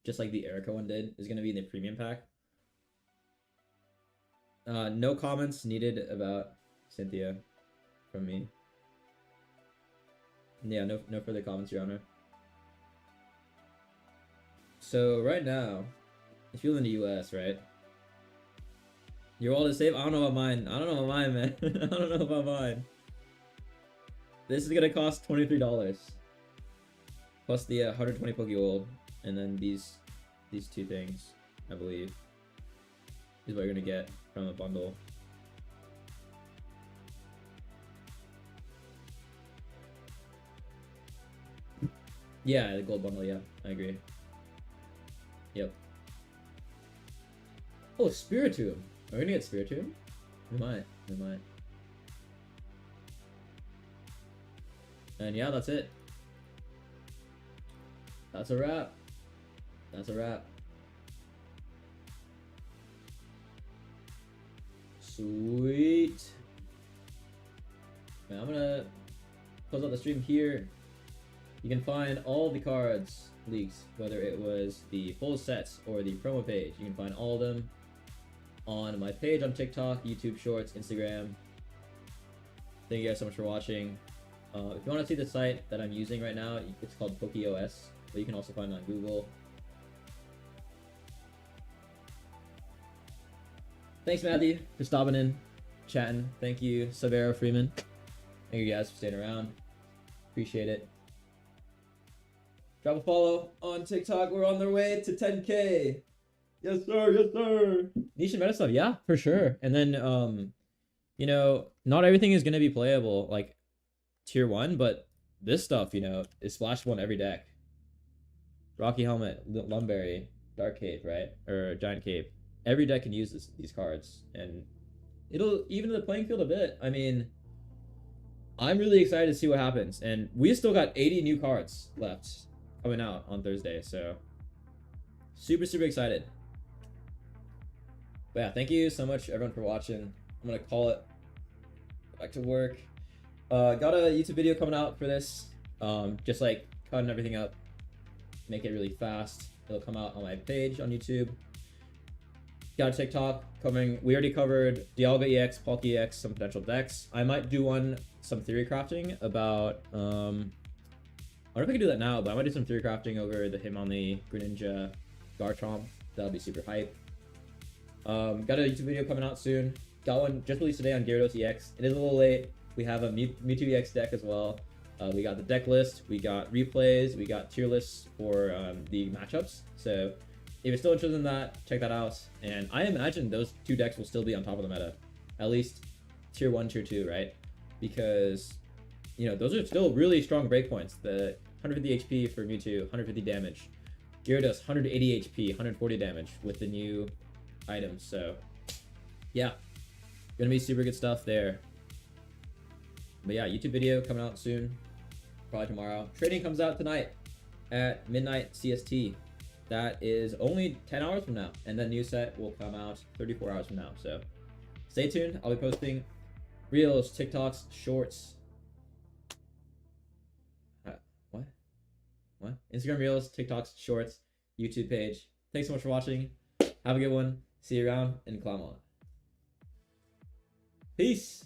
just like the Erica one did. It's gonna be in the premium pack. No comments needed about Cynthia from me. Yeah, no further comments, Your Honor. So right now, if you're in the US, right? Your wallet is safe? I don't know about mine. I don't know about mine, man. I don't know about mine. This is gonna cost $23. Plus the 120 Pokegold, and then these 2 things, I believe, is what you're gonna get from a bundle. Yeah, the gold bundle, yeah, I agree. Yep. Oh, Spiritomb. Are we gonna get Spiritomb? We might. And yeah, that's it. That's a wrap. Sweet. Man, I'm gonna close out the stream here. You can find all the cards leaks, whether it was the full sets or the promo page. You can find all of them on my page on TikTok, YouTube Shorts, Instagram. Thank you guys so much for watching. If you want to see the site that I'm using right now, it's called PokeOS, but you can also find it on Google. Thanks, Matthew, for stopping in, chatting. Thank you, Severo Freeman. Thank you guys for staying around. Appreciate it. Drop a follow on TikTok. We're on the way to 10K. Yes, sir. Niche and meta stuff, yeah, for sure. And then, you know, not everything is gonna be playable like tier 1, but this stuff, you know, is splashable in every deck. Rocky Helmet, Lumberry, Dark Cape, right? Or Giant Cape. Every deck can use these cards, and it'll even the playing field a bit. I mean, I'm really excited to see what happens, and we still got 80 new cards left coming out on Thursday, so super excited. But yeah, thank you so much everyone for watching. I'm gonna call it. Back to work. Got a YouTube video coming out for this. Just like cutting everything up, make it really fast. It'll come out on my page on YouTube. Got a TikTok covering. We already covered Dialga EX, Palk EX, some potential decks. I might do some theory crafting about. I don't know if I can do that now, but I might do some theory crafting over the Hitmonlee, Greninja, Garchomp. That'll be super hype. Got a YouTube video coming out soon. Got one just released today on Gyarados EX. It is a little late. We have a Mewtwo EX deck as well. We got the deck list. We got replays. We got tier lists for the matchups. So if you're still interested in that, check that out. And I imagine those 2 decks will still be on top of the meta. At least tier 1, tier 2, right? Because, you know, those are still really strong breakpoints. The 150 HP for Mewtwo, 150 damage. Gyarados, 180 HP, 140 damage with the new items. So, yeah. Gonna be super good stuff there. But yeah, YouTube video coming out soon. Probably tomorrow. Trading comes out tonight at midnight CST. That is only 10 hours from now. And then new set will come out 34 hours from now. So stay tuned. I'll be posting reels, TikToks, shorts. What? Instagram reels, TikToks, shorts, YouTube page. Thanks so much for watching. Have a good one. See you around and climb on. Peace.